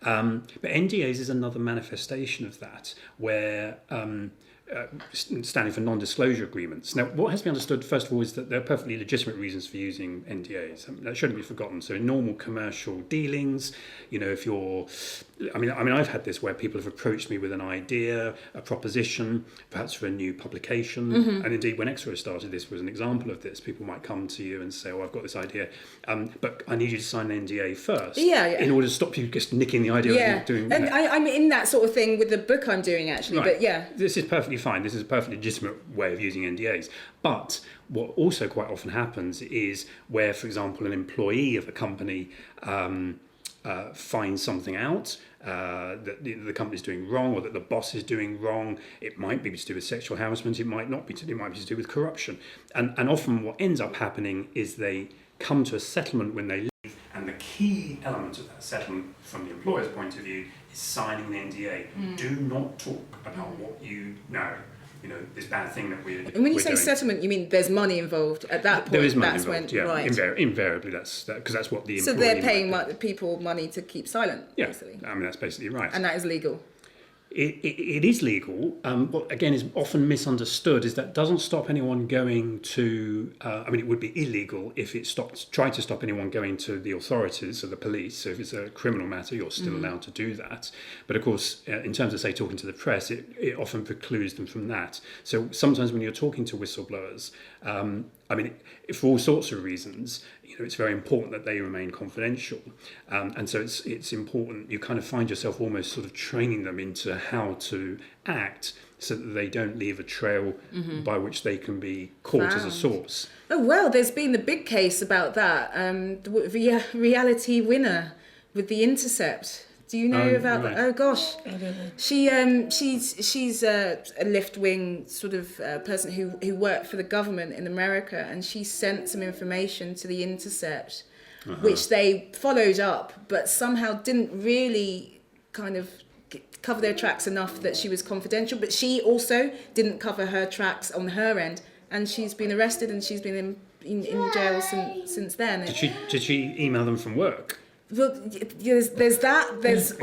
But NDAs is another manifestation of that, where standing for non-disclosure agreements. Now, what has to be understood, first of all, is that there are perfectly legitimate reasons for using NDAs. That shouldn't be forgotten. So in normal commercial dealings, if you're... I've had this where people have approached me with an idea, a proposition, perhaps for a new publication. And indeed, when Extra started, this was an example of this. People might come to you and say, I've got this idea, but I need you to sign an NDA first in order to stop you just nicking the idea of doing and I'm in that sort of thing with the book I'm doing, actually. Right. But yeah. This is perfectly fine. This is a perfectly legitimate way of using NDAs. But what also quite often happens is where, for example, an employee of a company finds something out that the company's doing wrong, or that the boss is doing wrong. It might be to do with sexual harassment. It might not be. It might be to do with corruption. And often what ends up happening is they come to a settlement when they leave, and the key element of that settlement, from the employer's point of view, is signing the NDA. Do not talk about what you know. This bad thing that we're doing. And when you say settlement, you mean there's money involved at that point? There is money that's involved, right. Invariably, because that's what the So employee... they're paying people money to keep silent, basically? That's basically right. And that is legal? It is legal. What, again, is often misunderstood is that doesn't stop anyone going to... it would be illegal if it tried to stop anyone going to the authorities or the police. So if it's a criminal matter, you're still allowed to do that. But of course, in terms of, say, talking to the press, it often precludes them from that. So sometimes when you're talking to whistleblowers, for all sorts of reasons, it's very important that they remain confidential. And so it's important, you kind of find yourself almost sort of training them into how to act so that they don't leave a trail by which they can be caught as a source. Oh, well, there's been the big case about that. The reality winner with The Intercept. Do you know about that? Oh gosh, I don't know. She's a left-wing sort of person who worked for the government in America, and she sent some information to The Intercept, which they followed up, but somehow didn't really kind of cover their tracks enough that she was confidential. But she also didn't cover her tracks on her end, and she's been arrested and she's been in jail since then. Did she email them from work? Well, there's that. There's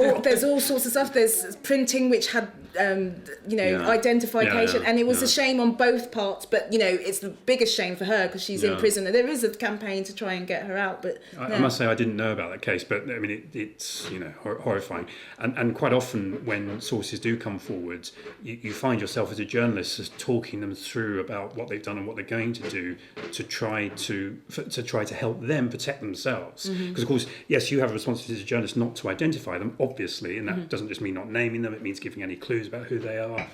all sorts of stuff. There's printing which had identification, and it was a shame on both parts. But it's the biggest shame for her because she's in prison. There is a campaign to try and get her out. But I must say I didn't know about that case. But it's horrifying. And quite often when sources do come forward, you find yourself as a journalist just talking them through about what they've done and what they're going to do to try to help them protect themselves. Because of course, yes, you have a responsibility as a journalist not to identify them, obviously, and that doesn't just mean not naming them. It means giving any clues about who they are.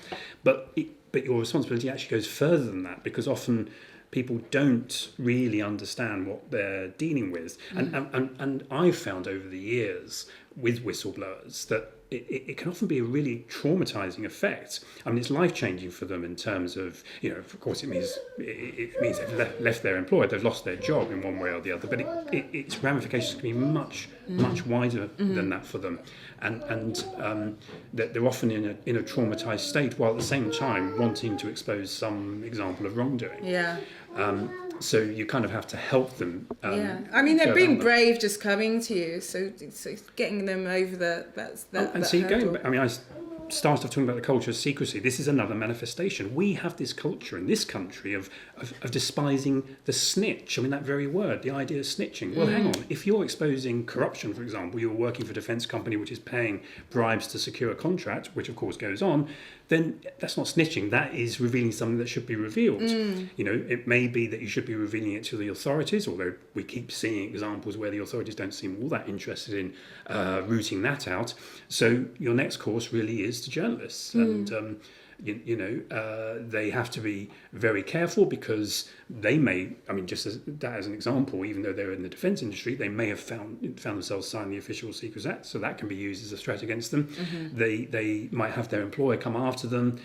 But your responsibility actually goes further than that, because often people don't really understand what they're dealing with. And I've found over the years with whistleblowers that it can often be a really traumatizing effect. It's life-changing for them in terms of, of course it means they've left their employer, they've lost their job in one way or the other, but its ramifications can be much wider than that for them. And that they're often in a traumatized state, while at the same time wanting to expose some example of wrongdoing. Yeah. So you kind of have to help them. They're being brave just coming to you. So getting them over that hurdle. I started off talking about the culture of secrecy. This is another manifestation. We have this culture in this country of despising the snitch. That very word, the idea of snitching. Well, hang on. If you're exposing corruption, for example, you're working for a defence company which is paying bribes to secure a contract, which of course goes on, then that's not snitching. That is revealing something that should be revealed. It may be that you should be revealing it to the authorities, although we keep seeing examples where the authorities don't seem all that interested in rooting that out. So your next course really is to journalists, and they have to be very careful, because they may, just as an example, even though they're in the defence industry, they may have found themselves signing the Official Secrets Act, so that can be used as a threat against them. They might have their employer come after them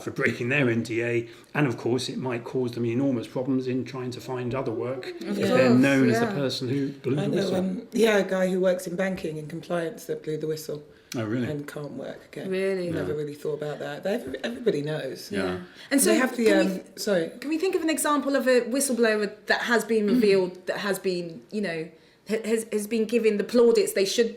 for breaking their NDA, and of course it might cause them enormous problems in trying to find other work if they're known as the person who blew the whistle. A guy who works in banking and compliance that blew the whistle. Oh, really? And can't work again. Really? Never really thought about that. But everybody knows. Yeah. And so They have the sorry. Can we think of an example of a whistleblower that has been revealed, that has been, you know, has been given the plaudits they should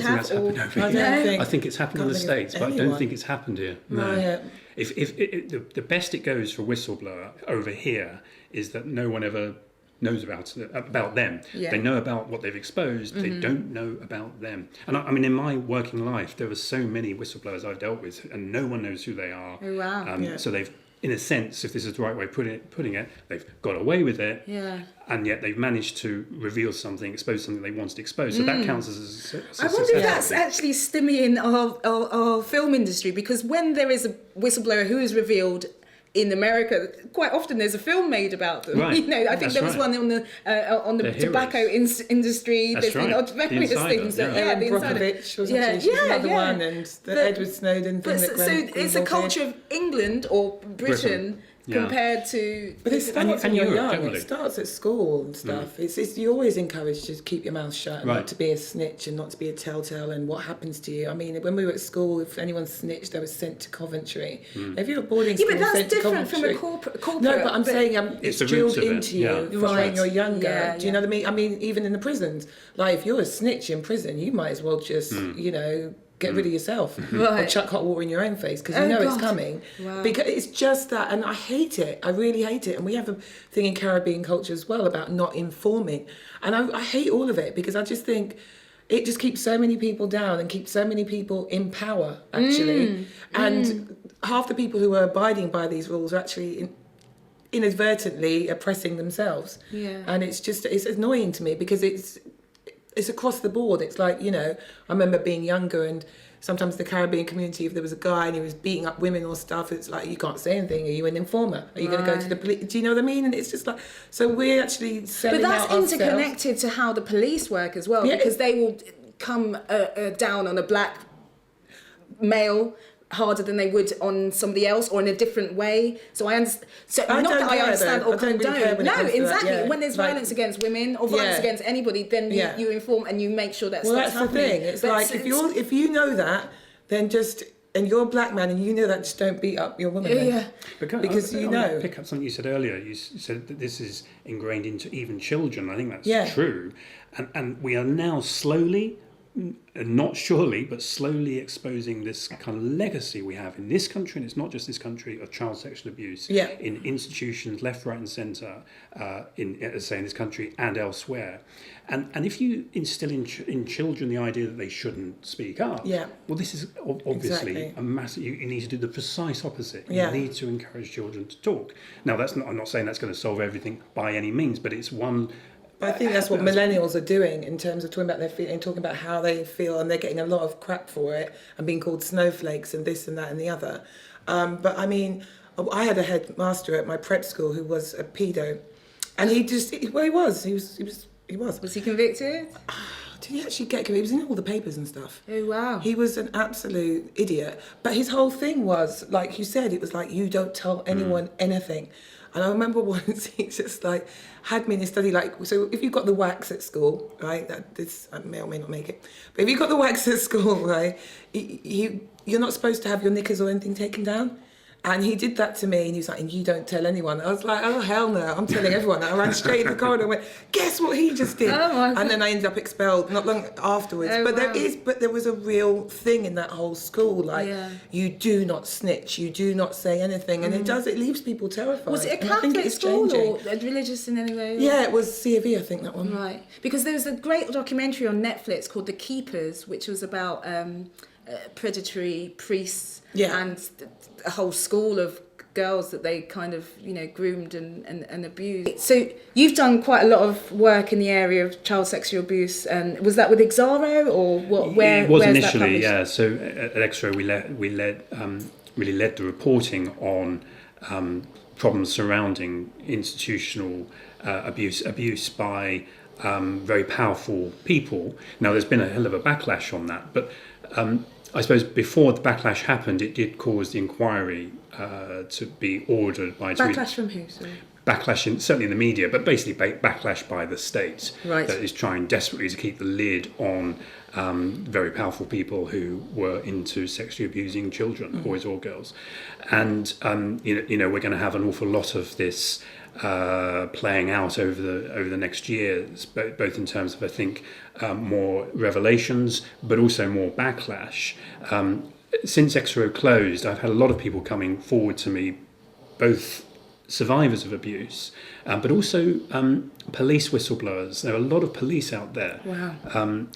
have? I think it's happened in the States, but I don't think it's happened here. No. Right. If the best it goes for a whistleblower over here is that no one ever knows about them. Yeah. They know about what they've exposed. They don't know about them. And I mean, in my working life, there were so many whistleblowers I've dealt with, and no one knows who they are. Oh, wow. So they've, in a sense, if this is the right way of putting it, they've got away with it. Yeah. And yet they've managed to reveal something, expose something they wanted to expose. So that counts as a I wonder if that's actually stymiing our film industry, because when there is a whistleblower who is revealed in America, quite often there's a film made about them. Right. You know, I think there was one on the tobacco industry. That's There's right. been various things. The Brokovich, wasn't she? She's another one, and the Edward Snowden thing. So it's a culture of England or Britain. Compared to, but it starts when you're young. Generally. It starts at school and stuff. It's you're always encouraged to keep your mouth shut and not to be a snitch and not to be a telltale. And what happens to you? I mean, when we were at school, if anyone snitched, they were sent to Coventry. If you're at boarding school, but that's sent different to from a corporate. corporate. No, but I'm saying it's drilled into you from when you're younger. Yeah, Do you know what I mean? I mean, even in the prisons, like if you're a snitch in prison, you might as well just get rid of yourself or chuck hot water in your own face because you know it's coming. Wow. Because it's just that, and I hate it. I really hate it. And we have a thing in Caribbean culture as well about not informing. And I hate all of it because I just think it just keeps so many people down and keeps so many people in power, actually. And half the people who are abiding by these rules are actually inadvertently oppressing themselves. Yeah. And it's annoying to me because it's across the board. It's like, I remember being younger and sometimes the Caribbean community, if there was a guy and he was beating up women or stuff, it's like, you can't say anything. Are you an informer? Are you going to go to the police? Do you know what I mean? And it's just like, so we're actually selling out But that's ourselves. interconnected to how the police work as well, because they will come down on a black male harder than they would on somebody else or in a different way. So I understand. So I not don't that I care, understand though. or I don't really care condone. when it No, comes to that, exactly. yeah. When there's Like- violence against women or violence against anybody, then you inform and you make sure that Well, stops that's happening. the thing. It's like if you know that, then just. And you're a black man and you know that, just don't beat up your woman. then. Because you know. Pick up something you said earlier. You said that this is ingrained into even children. I think that's true. And we are now slowly, not surely, but slowly exposing this kind of legacy we have in this country, and it's not just this country, of child sexual abuse in institutions left, right and centre, in this country and elsewhere. And if you instill in children the idea that they shouldn't speak up, well, this is obviously a massive. You need to do the precise opposite. You need to encourage children to talk. Now, I'm not saying that's going to solve everything by any means, but it's one. But I think that's what millennials are doing in terms of talking about their feelings, talking about how they feel, and they're getting a lot of crap for it and being called snowflakes and this and that and the other. But I mean, I had a headmaster at my prep school who was a pedo, and he was. Was he convicted? Did he actually get convicted? He was in all the papers and stuff. Oh, wow. He was an absolute idiot. But his whole thing was, like you said, it was like, you don't tell anyone anything. And I remember once he just like had me in his study, like, so if you got the wax at school, right, I may or may not make it, but if you got the wax at school, right, you're not supposed to have your knickers or anything taken down. And he did that to me, and he was like, and you don't tell anyone. I was like, oh, hell no, I'm telling everyone. I ran straight in the corridor and went, guess what he just did? Oh, my God. And then I ended up expelled not long afterwards. Oh, but there was a real thing in that whole school, like, you do not snitch, you do not say anything. And it leaves people terrified. Was it a And I think Catholic it's school changing. or religious in any way? Yeah, it was C of E, I think, that one. Right. Because there was a great documentary on Netflix called The Keepers, which was about predatory priests and a whole school of girls that they kind of, groomed and abused. So you've done quite a lot of work in the area of child sexual abuse, and was that with Exaro or what? It was initially, yeah. So at Exaro we really led the reporting on problems surrounding institutional abuse by very powerful people. Now there's been a hell of a backlash on that, but I suppose before the backlash happened, it did cause the inquiry to be ordered by... Backlash from who, sorry? backlash, certainly in the media, but basically backlash by the state Right. that is trying desperately to keep the lid on very powerful people who were into sexually abusing children, boys or girls. And we're going to have an awful lot of this playing out over the next years, both in terms of, I think, more revelations, but also more backlash. Since XRO closed, I've had a lot of people coming forward to me, both survivors of abuse, but also police whistleblowers. There are a lot of police out there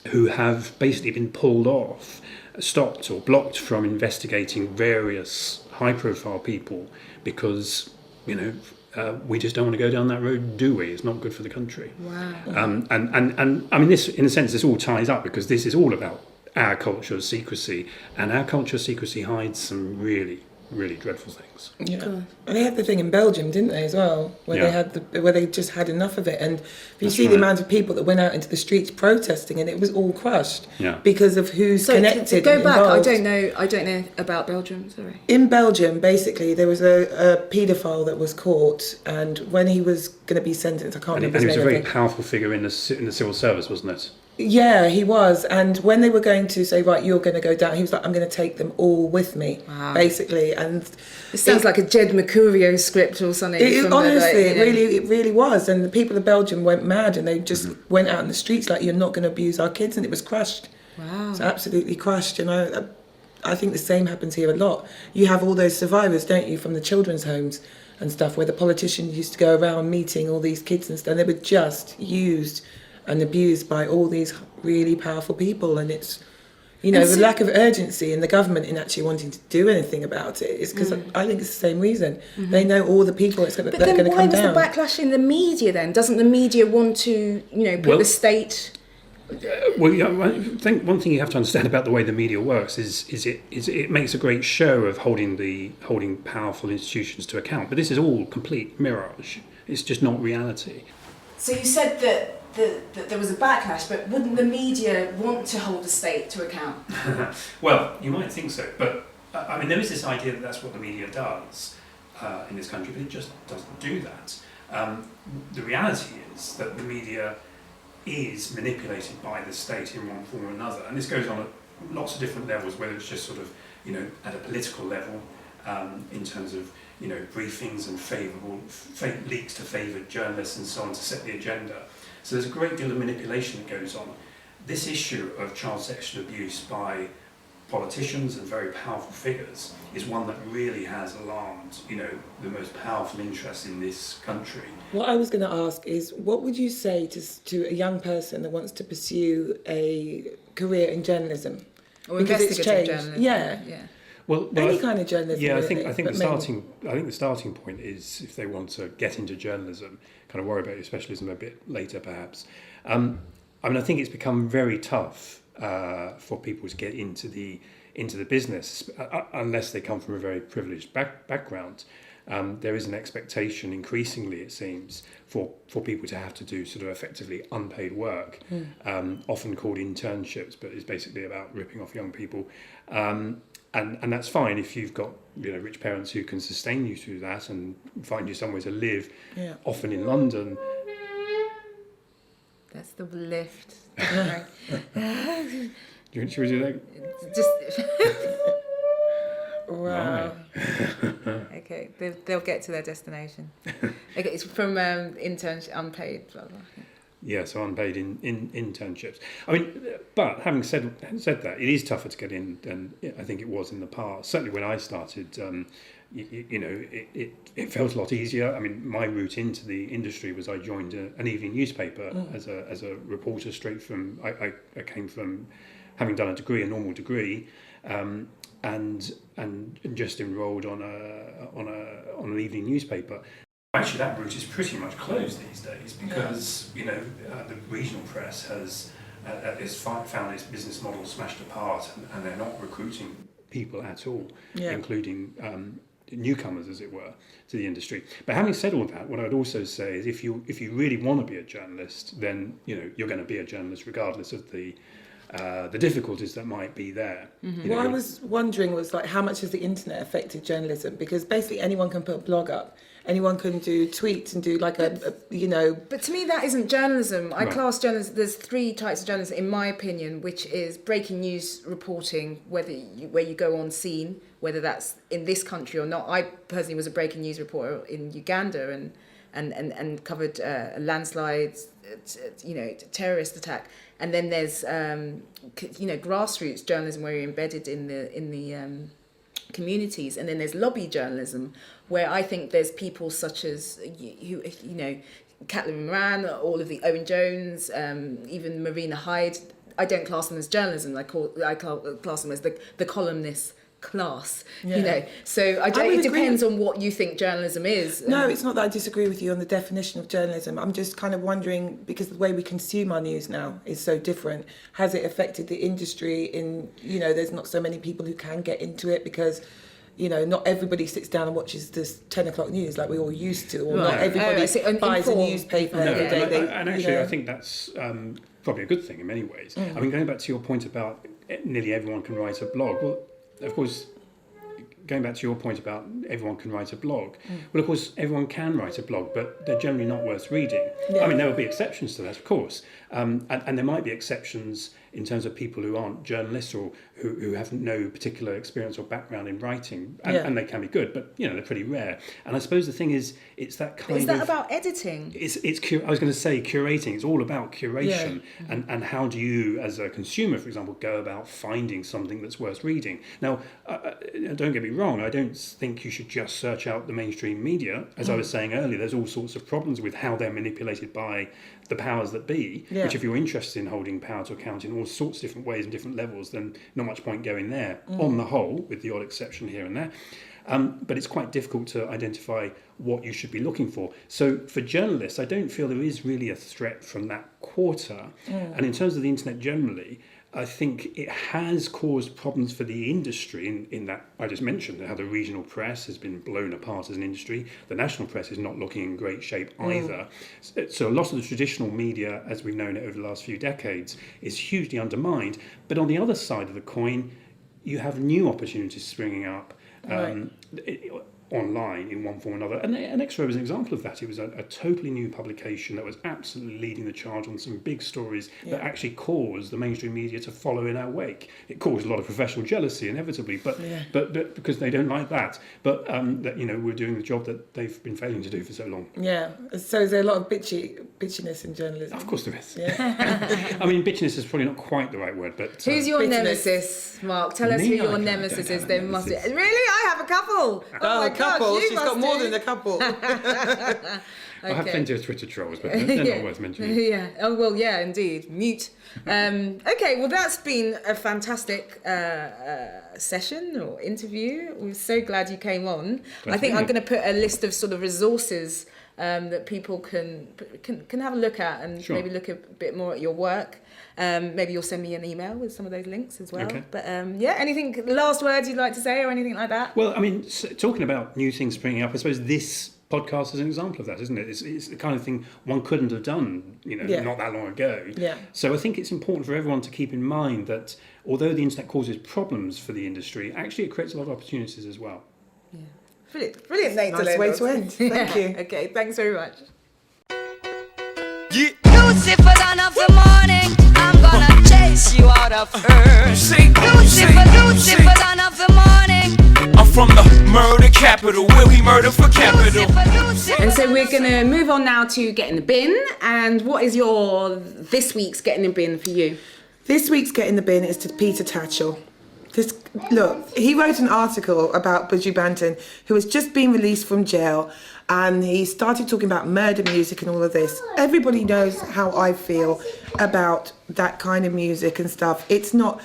who have basically been pulled off, stopped or blocked from investigating various high-profile people because, we just don't want to go down that road, do we? It's not good for the country. Wow. And I mean, this, in a sense, this all ties up because this is all about our culture of secrecy, and our culture of secrecy hides some really, really dreadful things. Yeah, and they had the thing in Belgium, didn't they, as well, where where they just had enough of it. And if you see the amount of people that went out into the streets protesting, and it was all crushed because of who's connected. To go back, involved. I don't know about Belgium. Sorry. In Belgium, basically, there was a paedophile that was caught, and when he was going to be sentenced, I can't remember his name. And he was a very powerful figure in the civil service, wasn't it? Yeah, he was. And when they were going to say, right, you're going to go down, he was like, I'm going to take them all with me, basically. And it sounds like a Jed Mercurio script or something. It really was. And the people of Belgium went mad, and they just went out in the streets like, you're not going to abuse our kids, and it was crushed. Wow. It's absolutely crushed. And I think the same happens here a lot. You have all those survivors, don't you, from the children's homes and stuff, where the politicians used to go around meeting all these kids and stuff, and they were just used and abused by all these really powerful people. And it's, the lack of urgency in the government in actually wanting to do anything about it is because I think it's the same reason. They know all the people that are going to come down. But then why was the backlash in the media then? Doesn't the media want to, put the state... I think one thing you have to understand about the way the media works is it makes a great show of holding powerful institutions to account. But this is all complete mirage. It's just not reality. So you said that there was a backlash, but wouldn't the media want to hold the state to account? Well, you might think so, but I mean, there is this idea that that's what the media does in this country, but it just doesn't do that. The reality is that the media is manipulated by the state in one form or another, and this goes on at lots of different levels, whether it's just sort of, at a political level, in terms of, briefings and leaks to favoured journalists and so on to set the agenda. So there's a great deal of manipulation that goes on. This issue of child sexual abuse by politicians and very powerful figures is one that really has alarmed, the most powerful interests in this country. What I was going to ask is, what would you say to a young person that wants to pursue a career in journalism? Or investigative journalism? Yeah. Well, any kind of journalism. Yeah, really, I think the starting point is, if they want to get into journalism, kind of worry about your specialism a bit later, perhaps. I think it's become very tough for people to get into the business unless they come from a very privileged background. There is an expectation, increasingly it seems, for people to have to do sort of effectively unpaid work, often called internships, but it's basically about ripping off young people. And that's fine if you've got rich parents who can sustain you through that and find you somewhere to live, often in London. That's the lift. Should we do that? Just... Wow. Okay, they'll get to their destination. Okay, it's from internship, unpaid, blah, blah. Yeah, so unpaid in internships. I mean, but having said that, it is tougher to get in than I think it was in the past. Certainly when I started, it felt a lot easier. I mean, my route into the industry was I joined an evening newspaper as a reporter straight from. I came from having done a normal degree, and just enrolled on an evening newspaper. Actually, that route is pretty much closed these days because the regional press has found its business model smashed apart, and they're not recruiting people at all, including newcomers, as it were, to the industry. But having said all that, what I'd also say is if you really want to be a journalist, then you're going to be a journalist regardless of the difficulties that might be there. Mm-hmm. What I was wondering was how much has the internet affected journalism? Because basically anyone can put a blog up anyone can do tweets and do like a you know. But to me, that isn't journalism. I Right. class journalism. There's 3 types of journalism, in my opinion, which is breaking news reporting, where you go on scene, whether that's in this country or not. I personally was a breaking news reporter in Uganda and covered landslides, terrorist attack. And then there's grassroots journalism, where you're embedded in the communities, and then there's lobby journalism, where I think there's people such as Caitlin Moran, all of the Owen Jones, even Marina Hyde. I don't class them as journalism. I class them as the columnist class. Yeah. So it depends on what you think journalism is. No, it's not that I disagree with you on the definition of journalism. I'm just kind of wondering, because the way we consume our news now is so different, has it affected the industry in, there's not so many people who can get into it because, not everybody sits down and watches this 10 o'clock news like we all used to, or not everybody buys a newspaper every day. And actually, I think that's probably a good thing in many ways. I mean, going back to your point about nearly everyone can write a blog, well, of course, going back to your point about everyone can write a blog, well, of course, everyone can write a blog, but they're generally not worth reading. Yeah. I mean, there will be exceptions to that, of course, and there might be exceptions in terms of people who aren't journalists or who have no particular experience or background in writing, and they can be good, but they're pretty rare. And I suppose the thing is, it's that kind of... Is that about editing? I was going to say curating. It's all about curation, and how do you, as a consumer, for example, go about finding something that's worth reading. Now, don't get me wrong, I don't think you should just search out the mainstream media. As I was saying earlier, there's all sorts of problems with how they're manipulated by the powers that be, which if you're interested in holding power to account in all sorts of different ways and different levels, then not much point going there, on the whole, with the odd exception here and there. But it's quite difficult to identify what you should be looking for. So for journalists, I don't feel there is really a threat from that quarter. And in terms of the internet generally, I think it has caused problems for the industry in that I just mentioned how the regional press has been blown apart as an industry. The national press is not looking in great shape either. So a lot of the traditional media, as we've known it over the last few decades, is hugely undermined. But on the other side of the coin, you have new opportunities springing up online in one form or another. And Extra was an example of that. It was a totally new publication that was absolutely leading the charge on some big stories that actually caused the mainstream media to follow in our wake. It caused a lot of professional jealousy, inevitably, but because they don't like that. But that we're doing the job that they've been failing to do for so long. Yeah. So is there a lot of bitchiness in journalism? Of course there is. Yeah. I mean, bitchiness is probably not quite the right word, but... Who's your bitterness. nemesis, Mark? Tell us who your nemesis is. There must be... Really? I have a couple. Oh, my couple. She's got more than a couple. I have plenty of Twitter trolls, but they're not worth mentioning. Yeah. Oh, well, yeah, indeed. Mute. Okay, well, that's been a fantastic session or interview. We're so glad you came on. I think I'm going to put a list of sort of resources that people can have a look at and maybe look a bit more at your work. Maybe you'll send me an email with some of those links as well. Okay. But anything, last words you'd like to say or anything like that? Well, I mean, talking about new things springing up, I suppose this podcast is an example of that, isn't it? It's the kind of thing one couldn't have done, not that long ago. Yeah. So I think it's important for everyone to keep in mind that although the internet causes problems for the industry, actually it creates a lot of opportunities as well. Yeah. Brilliant, Nate. Nice way to end. Thank you. Okay, thanks very much. Yeah. Lucifer, dawn of the morning, I'm gonna chase you out of earth. Lucifer, dawn of the morning. I'm from the murder capital, where we murder for capital. And so we're gonna move on now to Get in the Bin. And what is this week's Get in the Bin for you? This week's Get in the Bin is to Peter Tatchell. Look, he wrote an article about Buju Banton, who has just been released from jail, and he started talking about murder music and all of this. Everybody knows how I feel about that kind of music and stuff. It's not...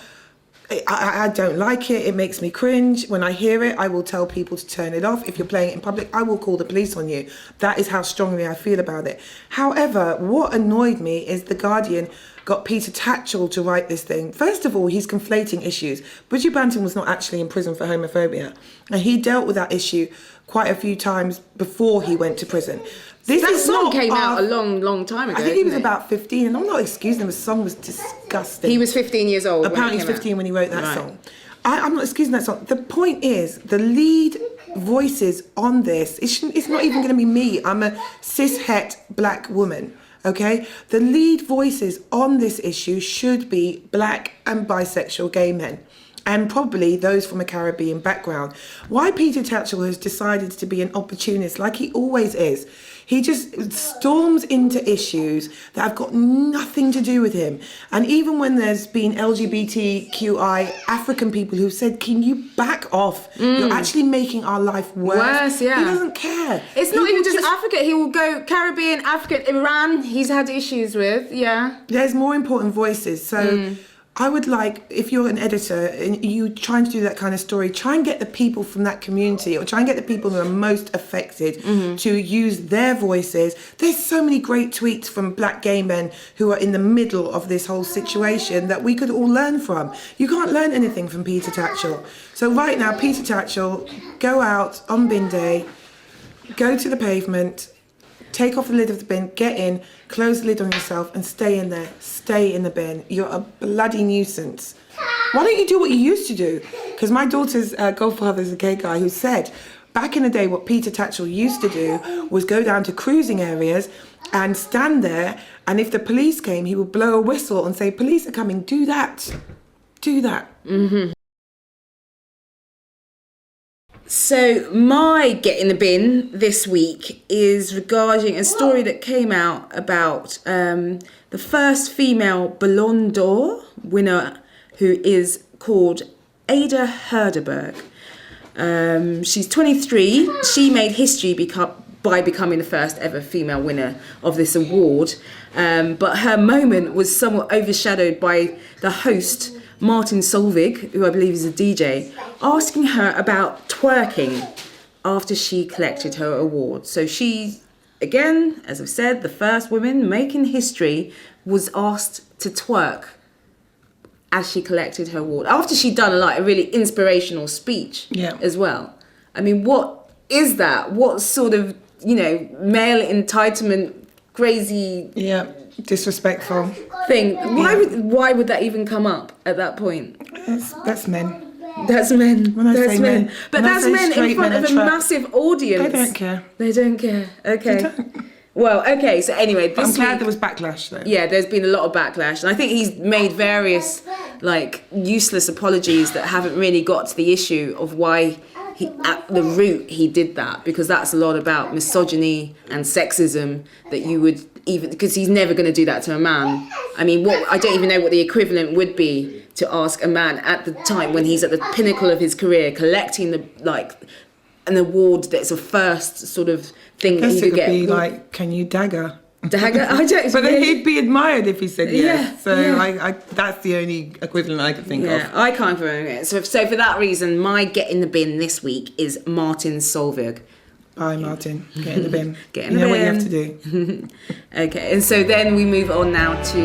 I don't like it. It makes me cringe. When I hear it, I will tell people to turn it off. If you're playing it in public, I will call the police on you. That is how strongly I feel about it. However, what annoyed me is The Guardian got Peter Tatchell to write this thing. First of all, he's conflating issues. Buju Banton was not actually in prison for homophobia, and he dealt with that issue quite a few times before he went to prison. That song came out a long time ago. I think he was about 15, and I'm not excusing him, the song was disgusting. He was 15 years old. Apparently he was 15 when he wrote that song. I'm not excusing that song. The point is, the lead voices on this, it's not even going to be me. I'm a cis-het black woman, okay? The lead voices on this issue should be black and bisexual gay men, and probably those from a Caribbean background. Why Peter Tatchell has decided to be an opportunist, like he always is, he just storms into issues that have got nothing to do with him. And even when there's been LGBTQI African people who've said, can you back off? You're actually making our life worse. Yeah. He doesn't care. It's not even just Africa. He will go Caribbean, Africa, Iran. He's had issues with, There's more important voices. So I would like, if you're an editor and you trying to do that kind of story, try and get the people from that community, or try and get the people who are most affected to use their voices. There's so many great tweets from black gay men who are in the middle of this whole situation that we could all learn from. You can't learn anything from Peter Tatchell. So right now, Peter Tatchell, go out on bin day, go to the pavement, take off the lid of the bin, get in, close the lid on yourself and stay in there. Stay in the bin. You're a bloody nuisance. Why don't you do what you used to do? Because my daughter's godfather is a gay guy who said, back in the day, what Peter Tatchell used to do was go down to cruising areas and stand there, and if the police came, he would blow a whistle and say, police are coming, do that. Do that. So my get in the bin this week is regarding a story that came out about the first female Ballon d'Or winner, who is called Ada Herderberg. She's 23. She made history by becoming the first ever female winner of this award. But her moment was somewhat overshadowed by the host, Martin Solveig, who I believe is a DJ, asking her about twerking after she collected her award. So she, again, as I've said, the first woman making history, was asked to twerk as she collected her award, after she'd done a really inspirational speech as well. I mean, what is that? What sort of, male entitlement, crazy... disrespectful thing. Why would that even come up at that point? That's men. That's men. When I say men. But that's men in front of a massive audience. They don't care. They don't care. Okay. Well, okay, so anyway, I'm glad there was backlash though. Yeah, there's been a lot of backlash. And I think he's made various useless apologies that haven't really got to the issue of why at the root he did that, because that's a lot about misogyny and sexism that you would even, because he's never going to do that to a man. I mean, I don't even know what the equivalent would be to ask a man at the time when he's at the pinnacle of his career, collecting an award that's a first sort of thing that you could get. It would be can you dagger? Dagger? I don't. But then he'd be admired if he said yes. Yeah, so yeah. That's the only equivalent I could think of. Yeah, I can't remember it. So for that reason, my get in the bin this week is Martin Solveig. Bye, Martin. Get in the bin. Get in the bin. You know what you have to do. Okay, and so then we move on now to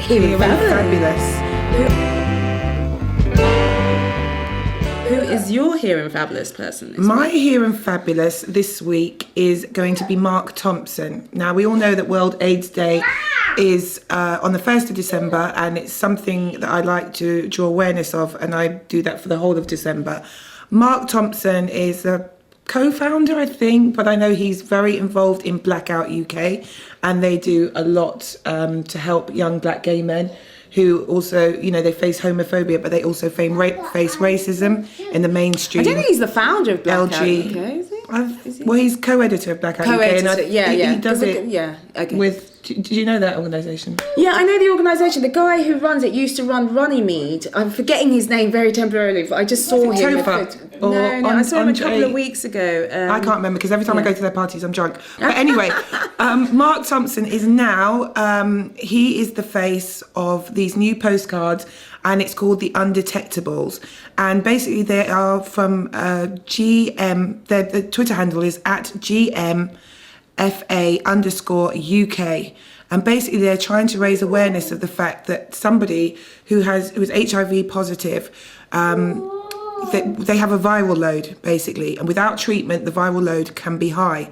Hearing Fabulous. Who is your Hearing Fabulous person this My week? Hearing Fabulous this week is going to be Mark Thompson. Now, we all know that World AIDS Day is on the 1st of December, and it's something that I like to draw awareness of, and I do that for the whole of December. Mark Thompson is a co-founder, I think, but I know he's very involved in Blackout UK, and they do a lot to help young black gay men who also, they face homophobia, but they also face racism in the mainstream. I don't think he's the founder of Blackout UK, is he? Well, he's co-editor of Blackout UK. Co-editor, yeah. He does it okay. with... Do you know that organisation? Yeah, I know the organisation. The guy who runs it used to run Runnymede. I'm forgetting his name very temporarily, but I just saw him. No, I saw him a couple of weeks ago. I can't remember, because every time I go to their parties, I'm drunk. But anyway, Mark Thompson is now, he is the face of these new postcards, and it's called The Undetectables. And basically they are from GM, the Twitter handle is @GMFA_UK. And basically they're trying to raise awareness of the fact that somebody who is HIV positive, they have a viral load, basically. And without treatment, the viral load can be high.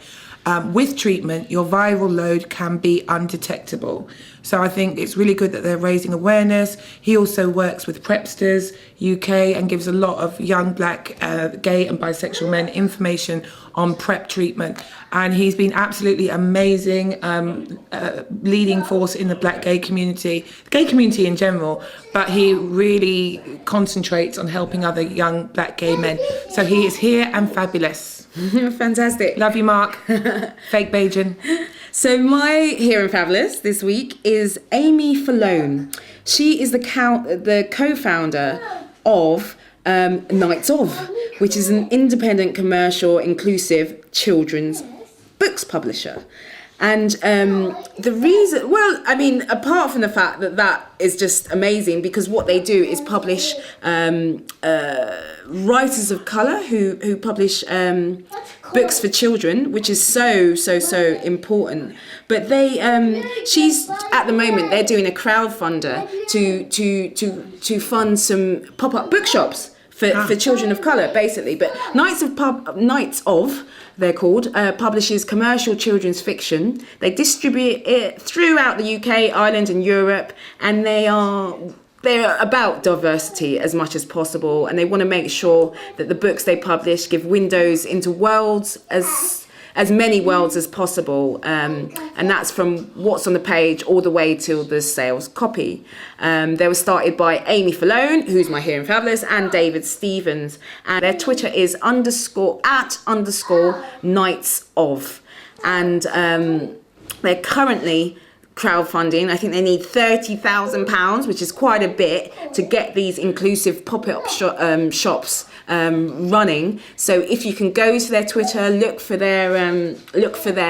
with treatment, your viral load can be undetectable. So I think it's really good that they're raising awareness. He also works with Prepsters UK and gives a lot of young black gay and bisexual men information on PrEP treatment. And he's been absolutely amazing, leading force in the black gay community in general, but he really concentrates on helping other young black gay men. So he is here and fabulous. Fantastic. Love you, Mark. Fake Bajan. So my Here and Fabulous this week is Amy Falone. She is the co-founder of Nights Of, which is an independent, commercial, inclusive children's books publisher. And the reason, well, I mean, apart from the fact that is just amazing, because what they do is publish writers of colour who publish books for children, which is so important. But she's at the moment they're doing a crowdfunder to fund some pop-up bookshops for children of colour, basically. But Nights of they're called, publishes commercial children's fiction. They distribute it throughout the UK, Ireland and Europe, and they're about diversity as much as possible, and they want to make sure that the books they publish give windows into worlds, as many worlds as possible, and that's from what's on the page all the way till the sales copy. They were started by Amy Falone, who's my Here and Fabulous, and David Stevens, and their Twitter is @_Nights Of, and they're currently crowdfunding. I think they need £30,000, which is quite a bit, to get these inclusive pop-up shops running. So if you can go to their Twitter, look for their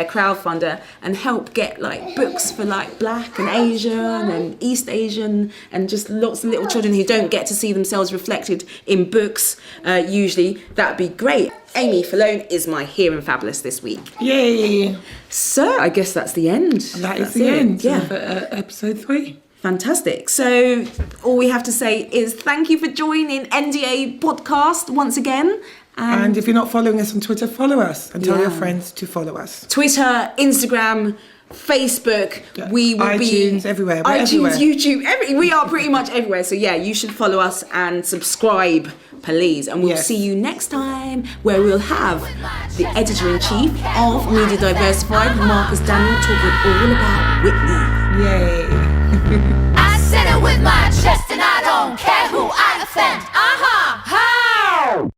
crowdfunder, and help get like books for like Black and Asian and East Asian and just lots of little children who don't get to see themselves reflected in books usually, that'd be great. Amy Falone is my Here and Fabulous this week. Yay! So I guess that's the end. That's the end. Yeah. Of episode 3. Fantastic. So all we have to say is thank you for joining NDA podcast once again. And if you're not following us on Twitter, follow us and tell your friends to follow us. Twitter, Instagram, Facebook, we will iTunes, everywhere. We're iTunes, everywhere. YouTube, we are pretty much everywhere. So yeah, you should follow us and subscribe, please. And we'll see you next time, where we'll have the editor-in-chief of Media Diversified, Marcus Daniel, talking all about Whitney. Yay. I said it with my chest and I don't care who I offend.